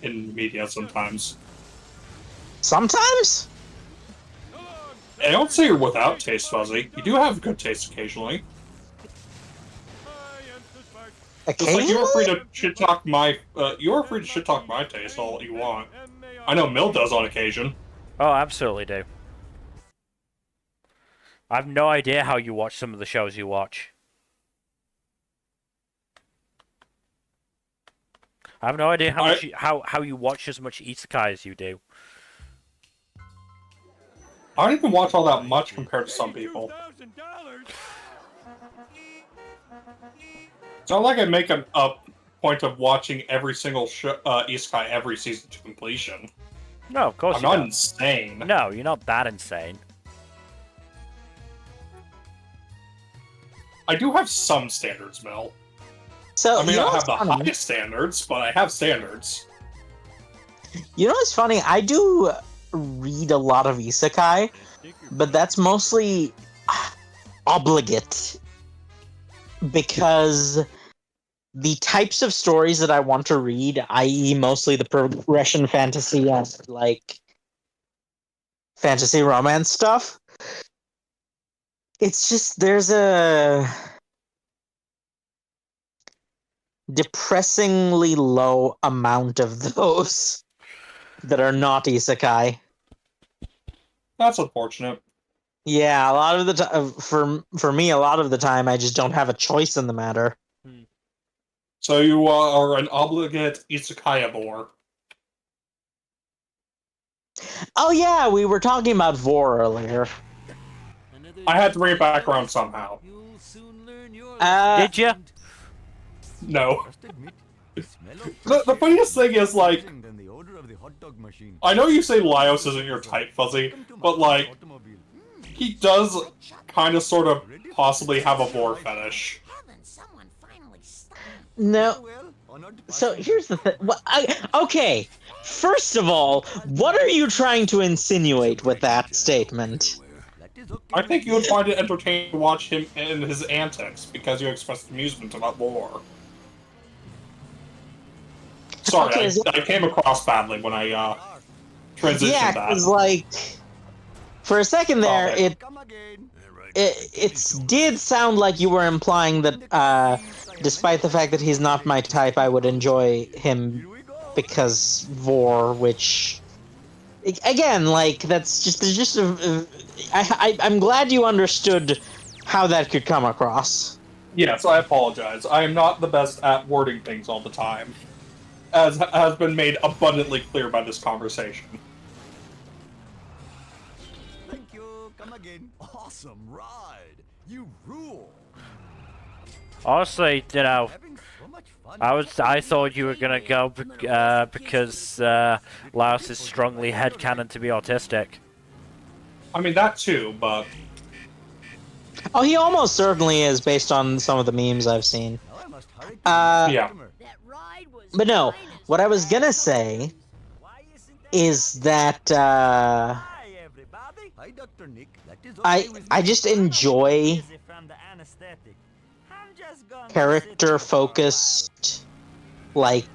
in media sometimes. Sometimes? I don't say you're without taste, Fuzzy. You do have good taste occasionally. Just like you're free to shit-talk my, you're free to shit-talk my taste all you want. I know Mill does on occasion. Oh, absolutely do. I have no idea how you watch some of the shows you watch. I have no idea how you watch as much isekai as you do. I don't even watch all that much compared to some people. It's not like I make a point of watching every single isekai every season to completion. No, of course I'm you not don't. insane. No, you're not that insane. I do have some standards, Mel. So, I may you know not have what's the funny? highest standards, but I have standards. You know what's funny? I do read a lot of isekai, but that's mostly obligate. Because the types of stories that I want to read, i.e. mostly the progression fantasy and, like, fantasy romance stuff, it's just, there's a depressingly low amount of those that are not isekai. That's unfortunate. Yeah, a lot of the time, for me, a lot of the time, I just don't have a choice in the matter. So you are an obligate isekai-abore. Oh yeah, we were talking about Vor earlier. I had to bring it back around somehow. You'll soon learn your Did ya? No. Just admit, The funniest thing is, like, than the odor of the hot dog machine. I know you say Laios isn't your type, Fuzzy, but, like, he does kind of sort of possibly have a vor fetish. Heavens, someone finally stopped. No. So here's the thing. Okay, first of all, what are you trying to insinuate with that statement? I think you would find it entertaining to watch him in his antics because you expressed amusement about vor. Sorry, Okay, I came across badly when I transitioned Yeah, that. because like, for a second there, Okay. it did sound like you were implying that, despite the fact that he's not my type, I would enjoy him because vor, which, again, like, that's just I'm glad you understood how that could come across. Yes, I apologize. I am not the best at wording things all the time, as has been made abundantly clear by this conversation. Thank you. Come again. Awesome ride. You rule. Honestly, you know, Having so much fun. I thought you were gonna go because Laos is strongly headcanon to be autistic. I mean, that too, but Oh, he almost certainly is, based on some of the memes I've seen. Now I must hurry to yeah. customer. That ride was But no, fine as what I was fast gonna as say Why isn't that is that, Hi, everybody. Hi, Dr. Nick. That is okay with I me. just enjoy Busy from the anesthetic. I'm just gonna sit here for a character-focused, like, while.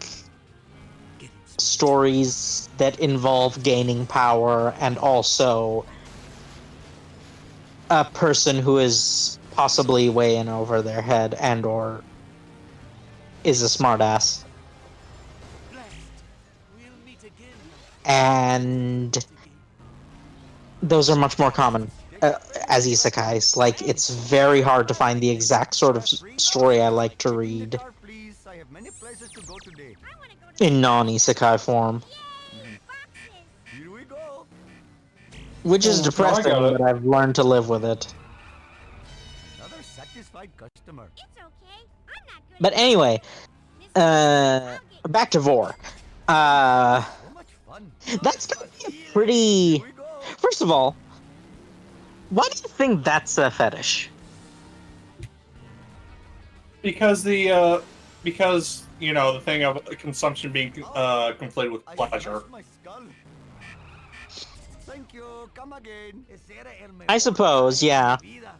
Get it, sweetie. stories that involve gaining power and also a person who is possibly way in over their head and or is a smartass. Blessed. We'll meet again. And those are much more common as isekais. Like, it's very hard to find the exact sort of story I like to read Car, please. I have many places to go today. I want to go to in non-isekai form. Yay, boxes. Here we go. Which is No, I depressing, got it. but I've learned to live with it. Another satisfied customer. It's okay. I'm not good But at anyway, Mr. I'll get back to Vor. So much fun. That's gonna be a pretty... Here we go. First of all, why do you think that's a fetish? Because because the thing of consumption being conflated with I pleasure. lost my skull. Thank you. Come again. Ese era el I mejor suppose, viaje de yeah. mi vida.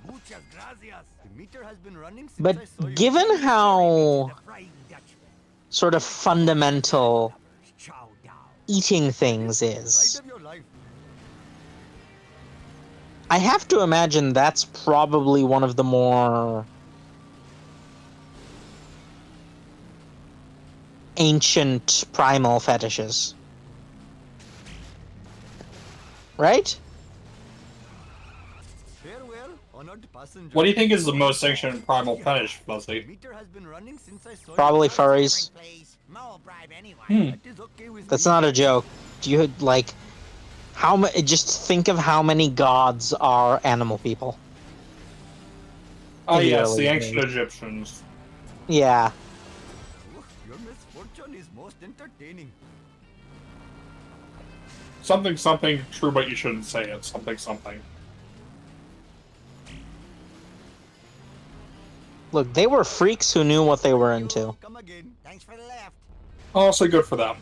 Muchas gracias. The meter has been running since But I saw you. given how The Flying Dutchman. sort of fundamental Chow down. eating things Ride is, of your life. I have to imagine that's probably one of the more ancient primal fetishes. Right? Farewell, honored passenger. What do you think is the most ancient primal fetish, The Fuzzy? meter has been running since I saw Probably you. furries. please. No bribe anyway. Hmm. That is okay with That's me. not a joke. Do you, like, just think of how many gods are animal people. Oh In the yes, early the ancient days. Egyptians. Yeah. Oh, your misfortune is most entertaining. Something, something, true, but you shouldn't say it. Something, something. Look, they were freaks who knew what they were into. Come again. Thanks for the lift. Honestly, good for them.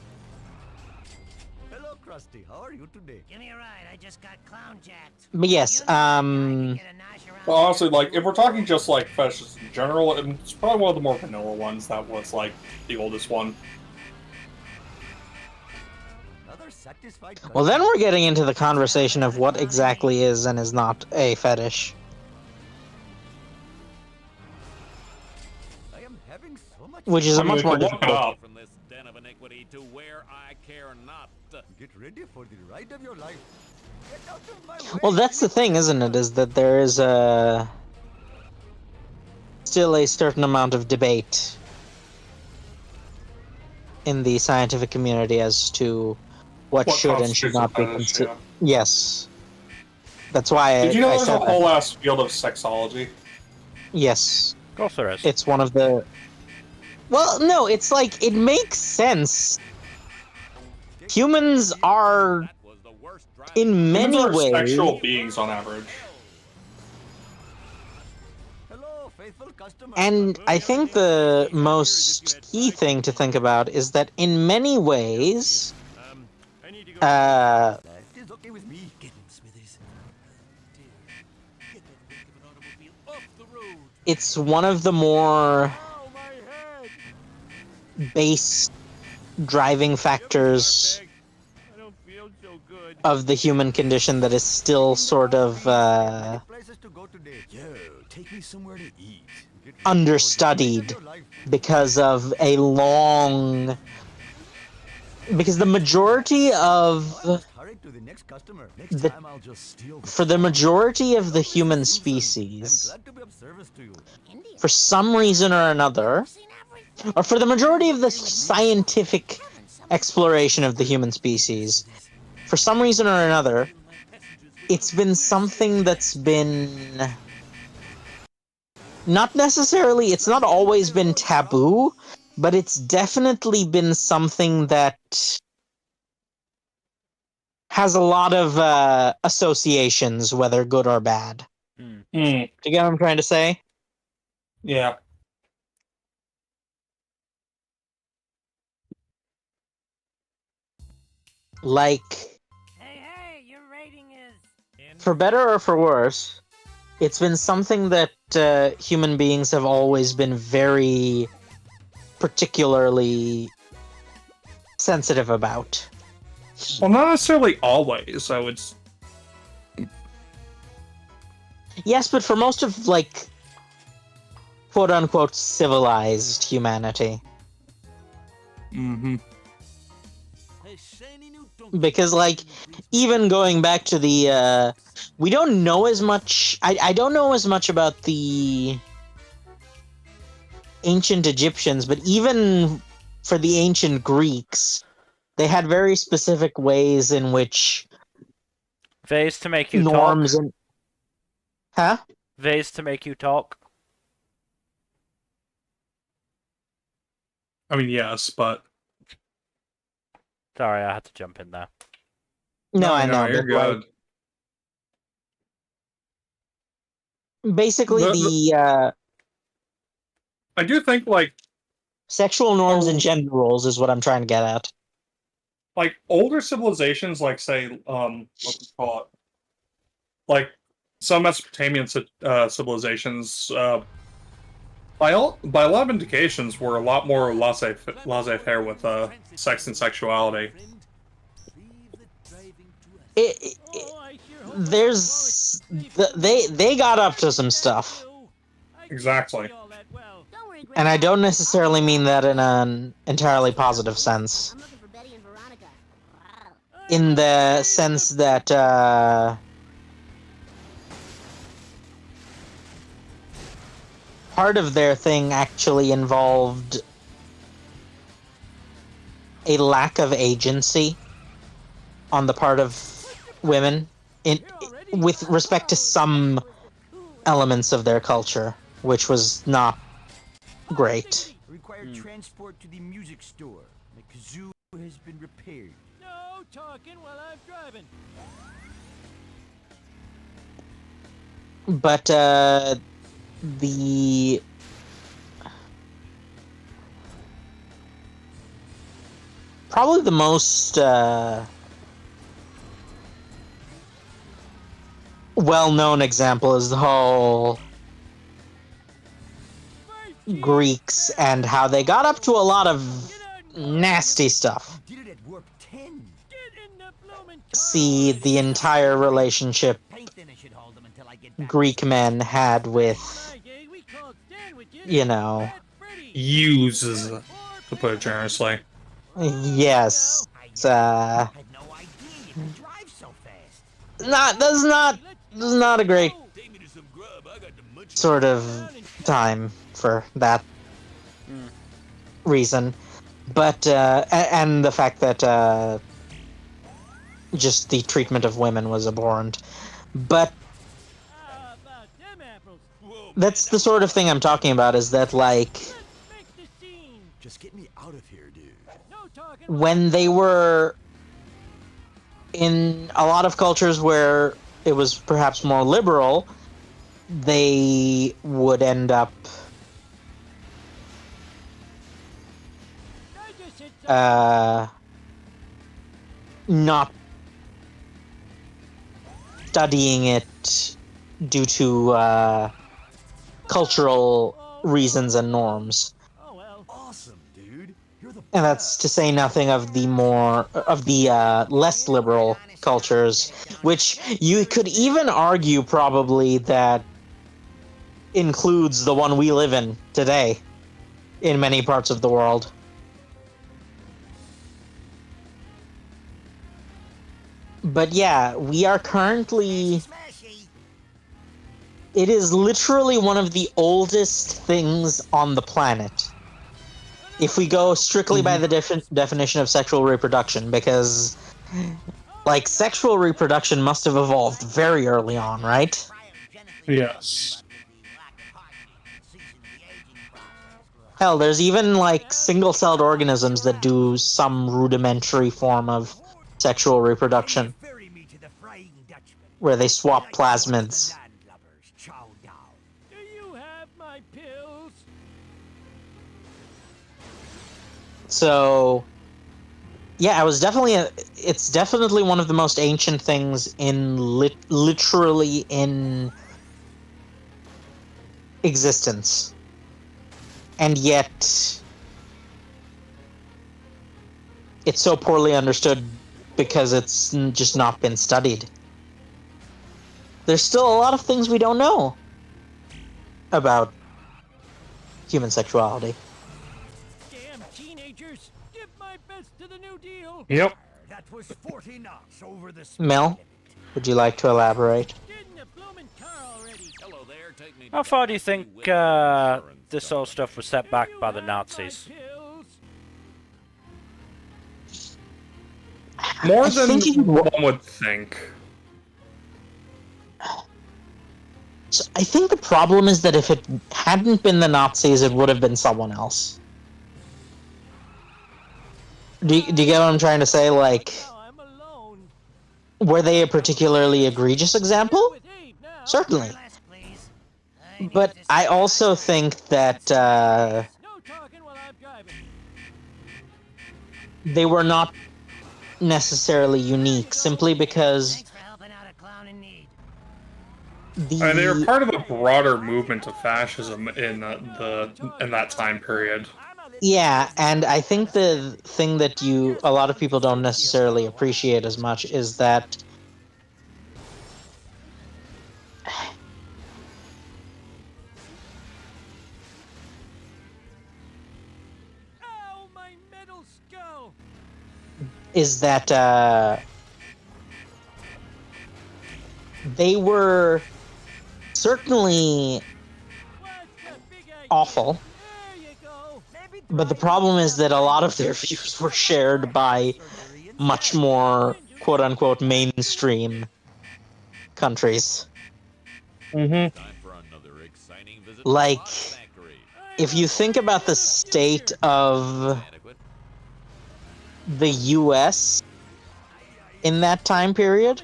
Hello, Krusty. How are you today? Give me a ride. I just got clown jacked. But yes, Well, honestly, like, if we're talking just, like, fetishes in general, it's probably one of the more vanilla ones that was, like, the oldest one. Another satisfied well, then customer. we're getting into the conversation of what exactly is and is not a fetish. I am having so much Which is I a mean, we much more could look it difficult... up. From this den of iniquity to where I care not. Get ready for the ride of your life. Get out of my way. Well, that's the thing, isn't it? Is that there is still a certain amount of debate in the scientific community as to what should and should constitutes a not be fetish, considered. yeah. Yes. That's why Did you know I there's a said that. whole ass field of sexology? Yes. Of course there is. It's one of the... Well, no, it's like, it makes sense. Humans are, That was the worst driving in many Humans are ways... sexual beings on average. Hello, faithful customer. And I think the most key thing to think about is that in many ways, I need to go. That is okay with me. Get him, Smithers. Dear. Get that wreck of an automobile off the road. it's one of the more Oh, my head. base driving factors I don't feel so good. of the human condition that is still sort of Places to go today. Yo, take me somewhere to eat. Get ready for the ride of understudied your life. because of a long... Because the majority of... Hurry to the next customer. Next The- time I'll just steal the For the majority of the human Simpsons. species, I'm glad to be of service to you. for some reason or another, or for the majority of the scientific exploration of the human species, for some reason or another, it's been something that's been... Not necessarily, it's not always been taboo, but it's definitely been something that has a lot of associations, whether good or bad. Hmm. Do you get what I'm trying to say? Yeah. Like, Hey, your rating is... for better or for worse, it's been something that human beings have always been very particularly sensitive about. Well, not necessarily always, I would... Yes, but for most of, like, quote-unquote civilized humanity. Mm-hmm. Because, like, even going back to the, we don't know as much... I don't know as much about the ancient Egyptians, but even for the ancient Greeks, they had very specific ways in which Vase to make you norms talk. and huh? Vase to make you talk. I mean, yes, but Sorry, I had to jump in there. No, I know, you're but like good. basically the I do think like sexual norms and oh, gender roles is what I'm trying to get at. like older civilizations, like say what we call it, like some Mesopotamian civilizations, by a lot of indications, were a lot more laissez-faire with sex and sexuality. It, there's they got up to some stuff, Exactly. Don't worry, and I Grandpa. don't necessarily mean that in an entirely positive sense. I'm looking for Betty and Veronica. In the sense that part of their thing actually involved a lack of agency on the part of women in with respect to some elements of their culture, which was not great. Required transport to the music store. The kazoo has been repaired. No talking while I'm driving. But the probably the most well-known example is the whole Greeks and how they got up to a lot of nasty stuff. You did it at warp 10. Get in the bloomin' car See already. the entire relationship Paint thinner should hold them until I get back. Greek men had with, My day, we called sandwiches you know, Fat Freddy. Uses, to put it generously. yes, I had no idea you could drive so fast. that's not a great sort of time for that reason, but and the fact that just the treatment of women was abhorrent, but How about them apples? that's the sort of thing I'm talking about, is that like Let's make the scene. Just get me out of here, dude. No talking. when they were in a lot of cultures where it was perhaps more liberal, they would end up I just hit something. not studying it due to cultural reasons and norms. Oh well. Awesome, dude. You're the And that's to say nothing of the less liberal cultures, which you could even argue probably that includes the one we live in today in many parts of the world. But yeah, we are currently... Smashy. It is literally one of the oldest things on the planet. If we go strictly by the definition of sexual reproduction, because, like, sexual reproduction must have evolved very early on, right? Yes. Hell, there's even, like, single-celled organisms that do some rudimentary form of sexual reproduction, Ferry me to the Flying Dutchman. where they swap Like to watch the plasmids. landlubbers chow down. Do you have my pills? So, yeah, it's definitely one of the most ancient things in literally in existence. And yet, it's so poorly understood because it's just not been studied. There's still a lot of things we don't know about human sexuality. Damn teenagers! Give my best to the New Deal. Yep. That was 40 knots over the speed Mel, limit. would you like to elaborate? Get in the bloomin' car already. How far do you think this whole stuff was set back by the Nazis? More I than think one would think. So I think the problem is that if it hadn't been the Nazis, it would have been someone else. Do you get what I'm trying to say? Like, Now I'm alone. were they a particularly egregious example? With Eve now. Certainly. Less, please. I need But to I see also my think eyes. that No talking while I'm driving. they were not necessarily unique, simply because Thanks for helping out a clown in need. And they were the part of a broader movement of fascism in that time period. yeah, and I think the thing that a lot of people don't necessarily appreciate as much is that Ow, my metal skull. is that they were certainly What's the big idea? awful, There you go. Maybe but the problem is that a lot of their views were shared by much more quote-unquote mainstream countries. Mm-hmm. Like, if you think about the state of the US in that time period,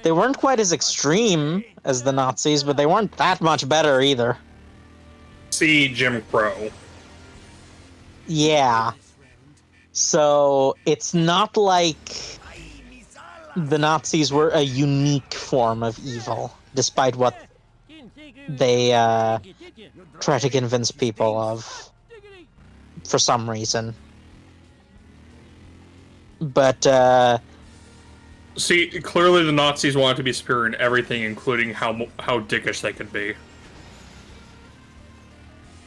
they weren't quite as extreme as the Nazis, but they weren't that much better either. See Jim Crow. Yeah. So it's not like the Nazis were a unique form of evil, despite what they try to convince people of for some reason. But See, clearly the Nazis wanted to be superior in everything, including how dickish they could be.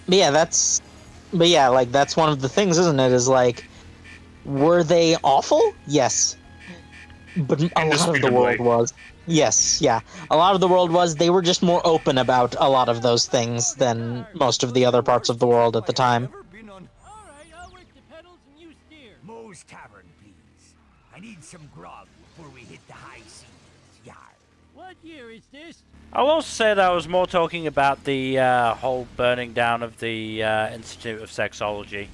but yeah, like that's one of the things, isn't it? Is like, were they awful? Yes. But a lot of the world was. Yes, yeah. A lot of the world was. They were just more open about a lot of those things than most of the other parts of the world at the time. All right, I'll work the pedals and you steer. Moe's Tavern, please. I need some grog before we hit the high seas. Yar. What year is this? I'll also say that I was more talking about the whole burning down of the Institute of Sexology.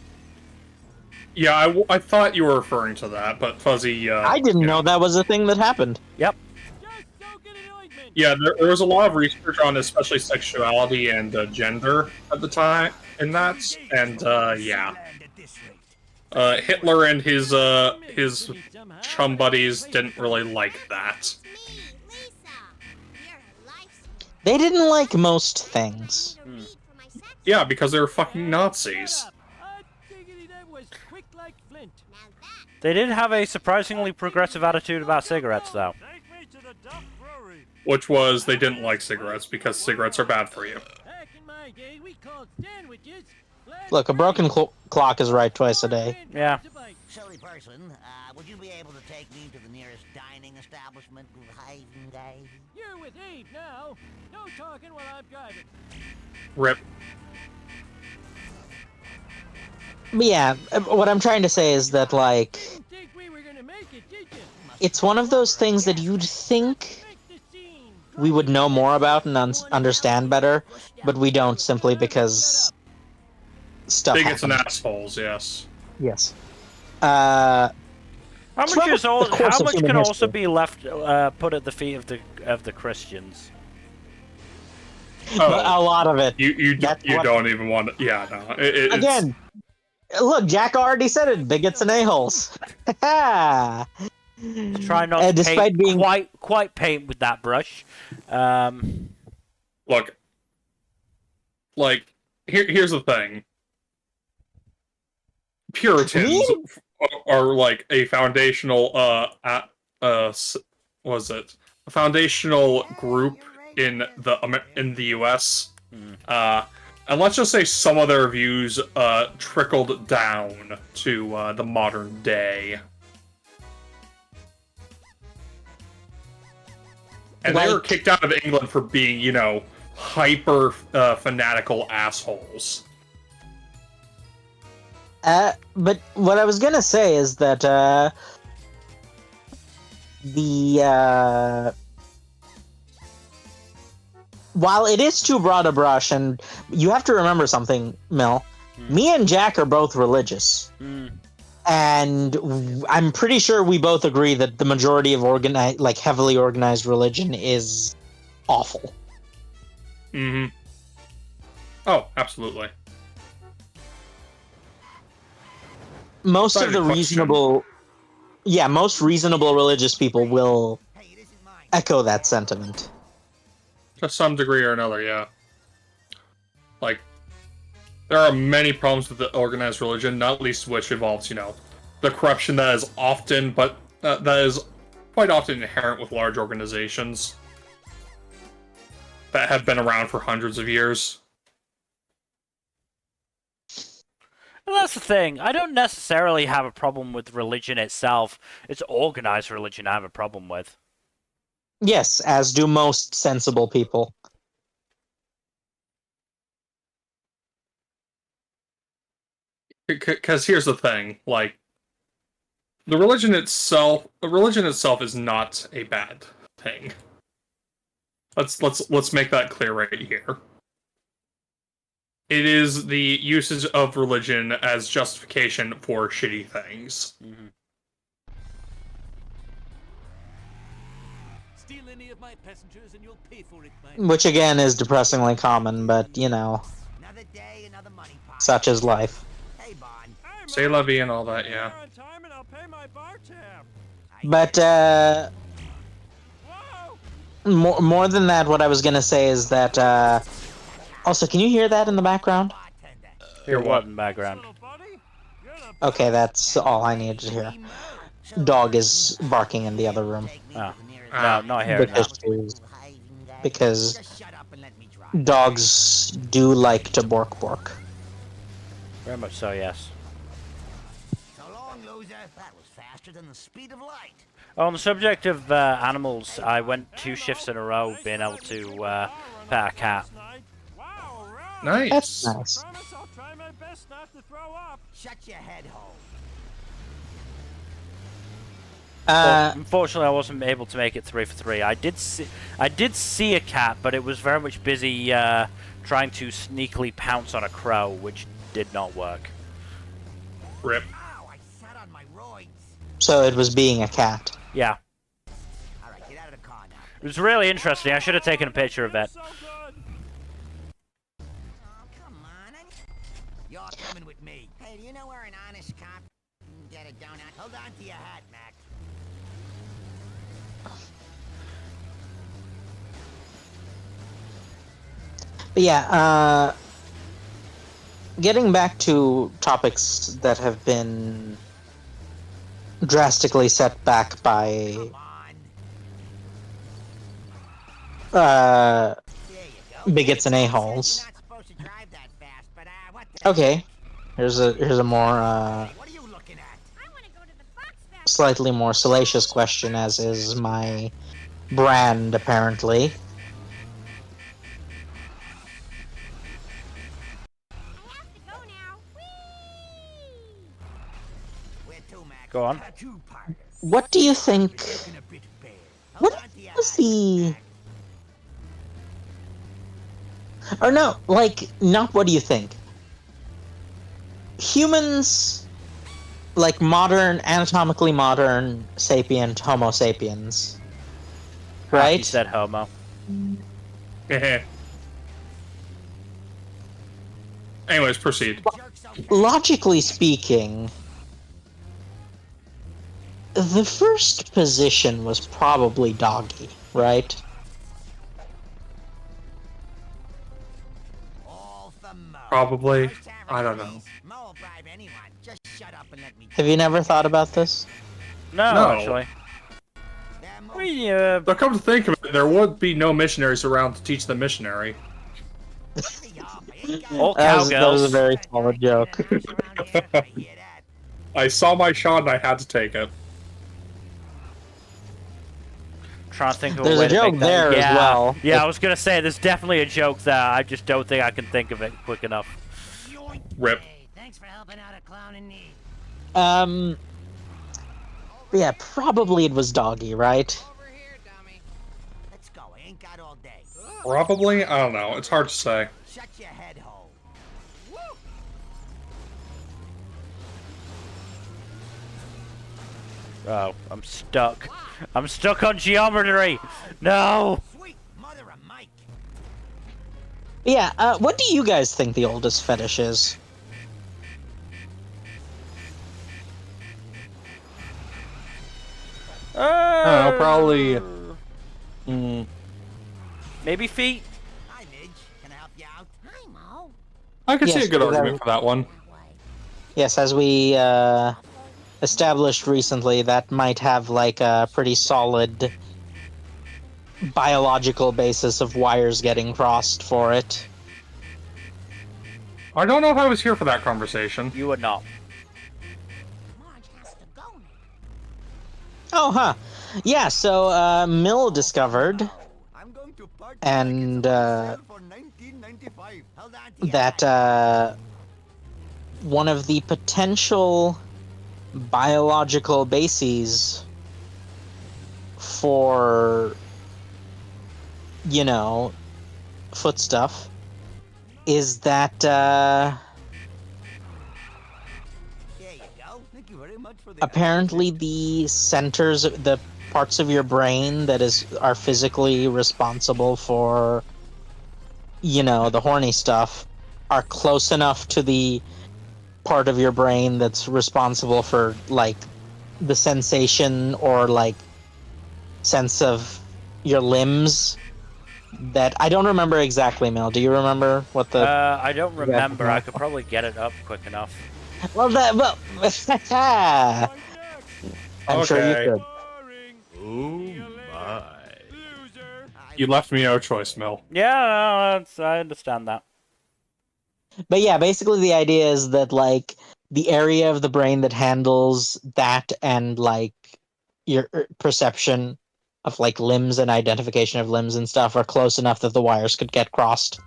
Yeah, I thought you were referring to that, but Fuzzy... I didn't know that was a thing that happened. Yep. Just don't get an ointment. Yeah, there was a lot of research on especially sexuality and gender at the time in that, and yeah. Hitler and his chum buddies didn't really like that. Me, Lisa. You're a lifesaver. They didn't like most things. No need for my sex. Yeah, because they were fucking Nazis. Diggity, that was quick like flint. Now that They did have a surprisingly progressive attitude about cigarettes, though. Take me to the Duff Brewery. Which was, they didn't like cigarettes, because cigarettes are bad for you. Back in my day, we called sandwiches. Look, a broken clock is right twice a day. Yeah. Silly person, would you be able to take me to the nearest dining establishment with hiding day? You're with Eve now. No talking while I'm driving. Rip. But yeah, what I'm trying to say is that, like, Didn't think we were gonna make it, did you? it's one of those things that you'd think Make the scene. we would know more about and understand better, but we don't, simply because stuff Bigots and happens. assholes, yes. Yes. How much Throughout is all? the course How of much human can also history. be left put at the feet of the Christians? A Oh, lot of it. you That's what- don't even want to... Yeah, no. It's, Again, look, Jack already said it. Bigots and a-holes. Try not to despite paint being quite paint with that brush. Look, like, here's the thing. Puritans are like a foundational, was it? A foundational group in the U.S. And let's just say some of their views trickled down to the modern day. And they were Like- kicked out of England for being, you know, hyper fanatical assholes. But what I was gonna say is that while it is too broad a brush, and you have to remember something, Mel. Me and Jack are both religious. And I'm pretty sure we both agree that the majority of heavily organized religion is awful. Mm-hmm. Oh, absolutely. Most Sorry of to the question. most reasonable religious people will echo that sentiment. To some degree or another, yeah. Like, there are many problems with the organized religion, not least which involves, the corruption that is quite often inherent with large organizations that have been around for hundreds of years. And that's the thing. I don't necessarily have a problem with religion itself. It's organized religion I have a problem with. Yes, as do most sensible people. Because here's the thing, like, the religion itself is not a bad thing. Let's make that clear right here. It is the usage of religion as justification for shitty things. Steal any of my passengers and you'll pay for it, Which again is depressingly common, but Another day, another money pot. such is life. Hey, Bon. Say la vie and all that, yeah. On time and I'll pay my bar tab. But Whoa! more than that, what I was gonna say is that also, can you hear that in the background? Hear what in the background? Little buddy, you're the Okay, that's all I needed to hear. Dog is barking in the other room Oh. No, not here now. because Just shut up and let me drive. dogs do like to bork. Very much so, yes. So long, loser. That was faster than the speed of light. On the subject of animals, I went 2 shifts in a row being able to pet a cat. Wow, right. Nice. That's nice. Promise I'll try my best not to throw up. Shut your head hole. But unfortunately, I wasn't able to make it 3 for 3. I did see a cat, but it was very much busy trying to sneakily pounce on a crow, which did not work. Rip. Ow, I sat on my roids. So it was being a cat. Yeah, All right, get out of the car now. it was really interesting. I should have taken a picture of it. So good. Oh, come on. You're coming with me. Hey, do you know where an honest cop can get a donut? Hold on to your hat, Mac. But yeah, getting back to topics that have been drastically set back by Come on. uh, There you go. bigots and a-holes. You're not supposed to drive that fast, but what the Okay, here's a more What are you looking at? I want to go to the box factory. slightly more salacious question, as is my brand apparently. I have to go now. Whee! Where to, Mac? Go on. Tattoo parlor. What do you think? Looking a bit bare. Hold What on to your was hat, the? Mac. Or no, like, not what do you think? Humans, like modern, anatomically modern, sapient Homo sapiens, He right? said homo. Anyways, proceed. Jerk's okay. Logically speaking, the first position was probably doggy, right? All for Mo. Probably. First tavern, I don't know. please. Mo will bribe anyone. Just shut up and let me Have you never thought about this? No, No. actually. There, Mo. But come to think of it, there would be no missionaries around to teach the missionary. Hurry up, I ain't got All That was a cowgirls. very solid joke. around here. I hear that. I saw my shot and I had to take it. Trying to think of There's a way a to joke make that. there as Yeah. well. Yeah, I was gonna say there's definitely a joke there. I just don't think I can think of it quick enough. Yoink. Rip. Hey, thanks for helping out a clown in need. Yeah, probably it was doggy, right? Over here, dummy. Let's go. I ain't got all day. Ugh, Probably? I don't know. It's hard to say. Shut your head hole. Oh, I'm stuck. I'm stuck on geometry. No. Sweet mother of Mike. Yeah, what do you guys think the oldest fetish is? I don't know, probably. Maybe feet. Hi, Midge. Can I help you out? Hi, Mo. I could see Yes, a good but argument for that one. That way. Yes, as we established recently, that might have like a pretty solid biological basis of wires getting crossed for it. I don't know if I was here for that conversation. You are not. Marge has to go now. Oh, huh. Yeah, so Mill discovered I'm going to party And, like it's on sale for 19.95. Hold on to your that hat. one of the potential biological bases for, you know, foot stuff is that There you go. Thank you very much for the apparently the centers, the parts of your brain that are physically responsible for, you know, the horny stuff are close enough to the part of your brain that's responsible for like the sensation or like sense of your limbs that I don't remember exactly. Mel, do you remember what the I don't remember. I could probably get it up quick enough. well I'm sure you Okay. could. Boring. Oh my. Loser. You left me no choice, Mill. Yeah, no, I understand that. But yeah, basically the idea is that like the area of the brain that handles that and like your perception of like limbs and identification of limbs and stuff are close enough that the wires could get crossed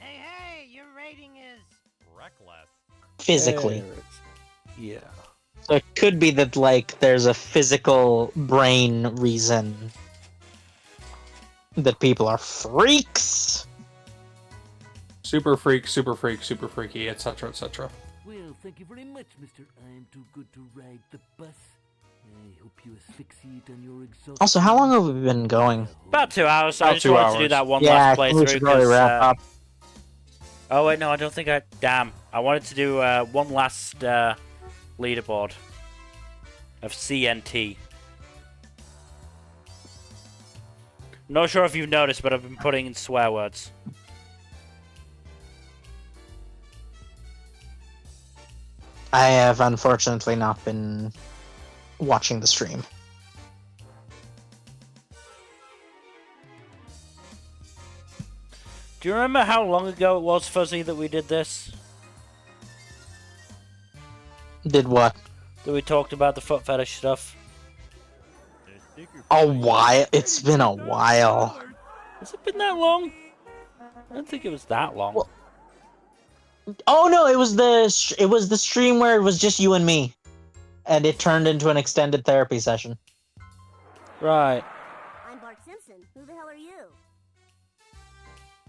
Hey, your rating is Reckless. physically. Yeah. So it could be that like there's a physical brain reason that people are freaks. Super freak, super freak, super freaky, etc., etc. Well, thank you very much, Mr. I'm too good to ride the bus. I hope you asphyxiate on your exhaust. Also, how long have we been going? About 2 hours. I About just 2 wanted to do hours. that one Yeah, last I think we playthrough should probably wrap up. Oh wait, no, I don't think I. Damn, I wanted to do one last leaderboard of CNT. Not sure if you've noticed, but I've been putting in swear words. I have unfortunately not been watching the stream. Do you remember how long ago it was, Fuzzy, that we did this? Did what? That we talked about the foot fetish stuff? A while. It's been a while. Has it been that long? I don't think it was that long. Well, oh no, it was the stream where it was just you and me, and it turned into an extended therapy session. Right. I'm Bart Simpson. Who the hell are you?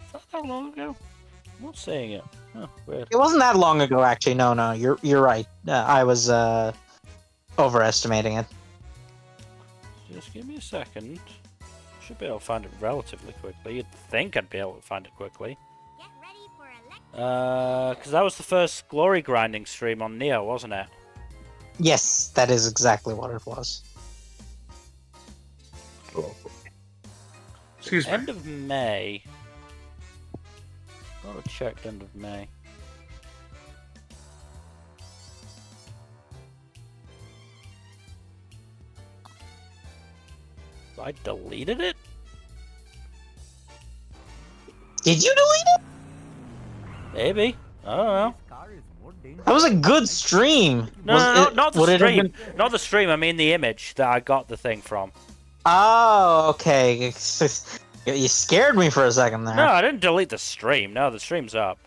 Is that that long ago? I'm not saying it. Huh, weird. It wasn't that long ago, actually. No, you're right. I was overestimating it. Just give me a second. Should be able to find it relatively quickly. You'd think I'd be able to find it quickly. Get ready for electric. Because that was the first glory grinding stream on Neo, wasn't it? Yes, that is exactly what it was. Excuse me. End of May. Got to check end of May. I deleted it? Did you delete it? Maybe. I don't know. That was a good stream. No, not the would it have stream. been- Not the stream. I mean the image that I got the thing from. Oh, okay. You scared me for a second there. No, I didn't delete the stream. No, the stream's up.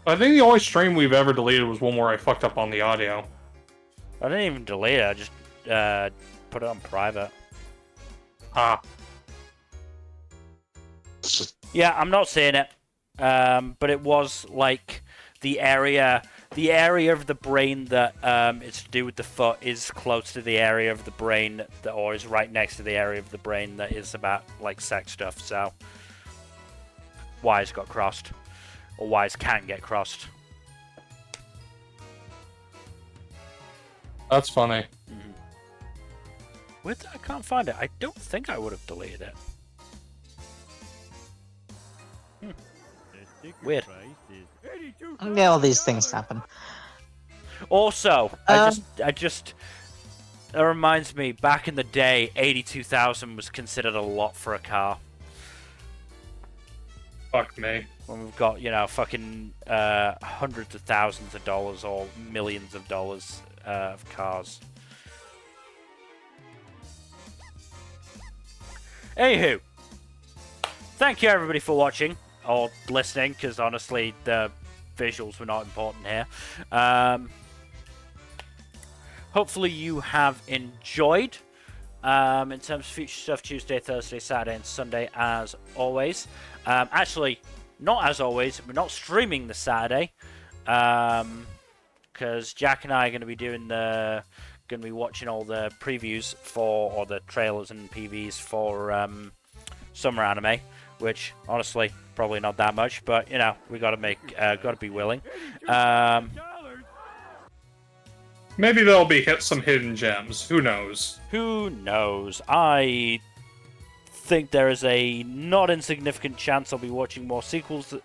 I think the only stream we've ever deleted was one where I fucked up on the audio. I didn't even delete it. I just put it on private. Ah. Yeah, I'm not saying it, but it was like the area of the brain that is to do with the foot is close to the area of the brain that, or is right next to the area of the brain that is about like sex stuff. So wires got crossed, or wires can get crossed. That's funny. I can't find it. I don't think I would have deleted it. Weird. Yeah, all these things happen. Also, that reminds me, back in the day, 82,000 was considered a lot for a car. Fuck me. When we've got, fucking hundreds of thousands of dollars or millions of dollars of cars. Anywho, thank you everybody for watching or listening, because honestly the visuals were not important here. Hopefully you have enjoyed. In terms of future stuff, Tuesday, Thursday, Saturday, and Sunday, as always. Actually, not as always. We're not streaming this Saturday, because Jack and I are going to be watching all the previews or the trailers and PVs for summer anime, which honestly probably not that much, but we got to be willing. Maybe there'll be some hidden gems. Who knows? Who knows? I think there is a not insignificant chance I'll be watching more sequels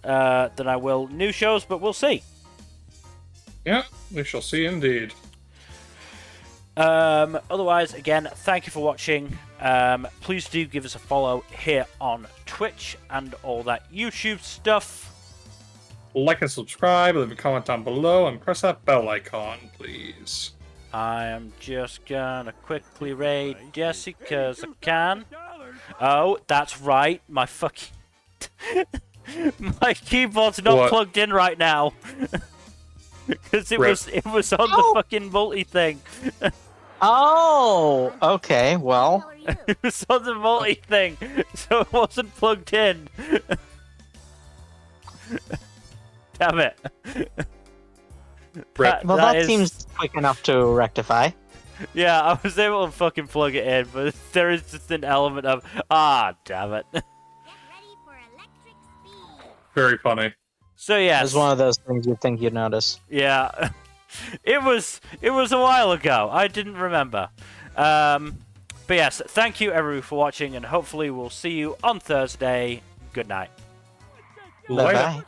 than I will new shows, but we'll see. Yeah, we shall see indeed. Otherwise, again, thank you for watching. Please do give us a follow here on Twitch and all that YouTube stuff. Like and subscribe, leave a comment down below, and press that bell icon, please. I am just gonna quickly raid Jesse because I can. Oh, that's right. My fucking my keyboard's not plugged in right now because it was on the fucking multi thing. Oh, okay. Well, It was on the multi thing, so it wasn't plugged in. Damn it. that seems quick enough to rectify. Yeah, I was able to fucking plug it in, but there is just an element of, damn it. Get ready for electric speed. Very funny. So yeah, It's one of those things you'd think you'd notice. yeah, it was a while ago. I didn't remember. But yes, thank you everyone for watching, and hopefully we'll see you on Thursday. Good night. Later. Bye-bye.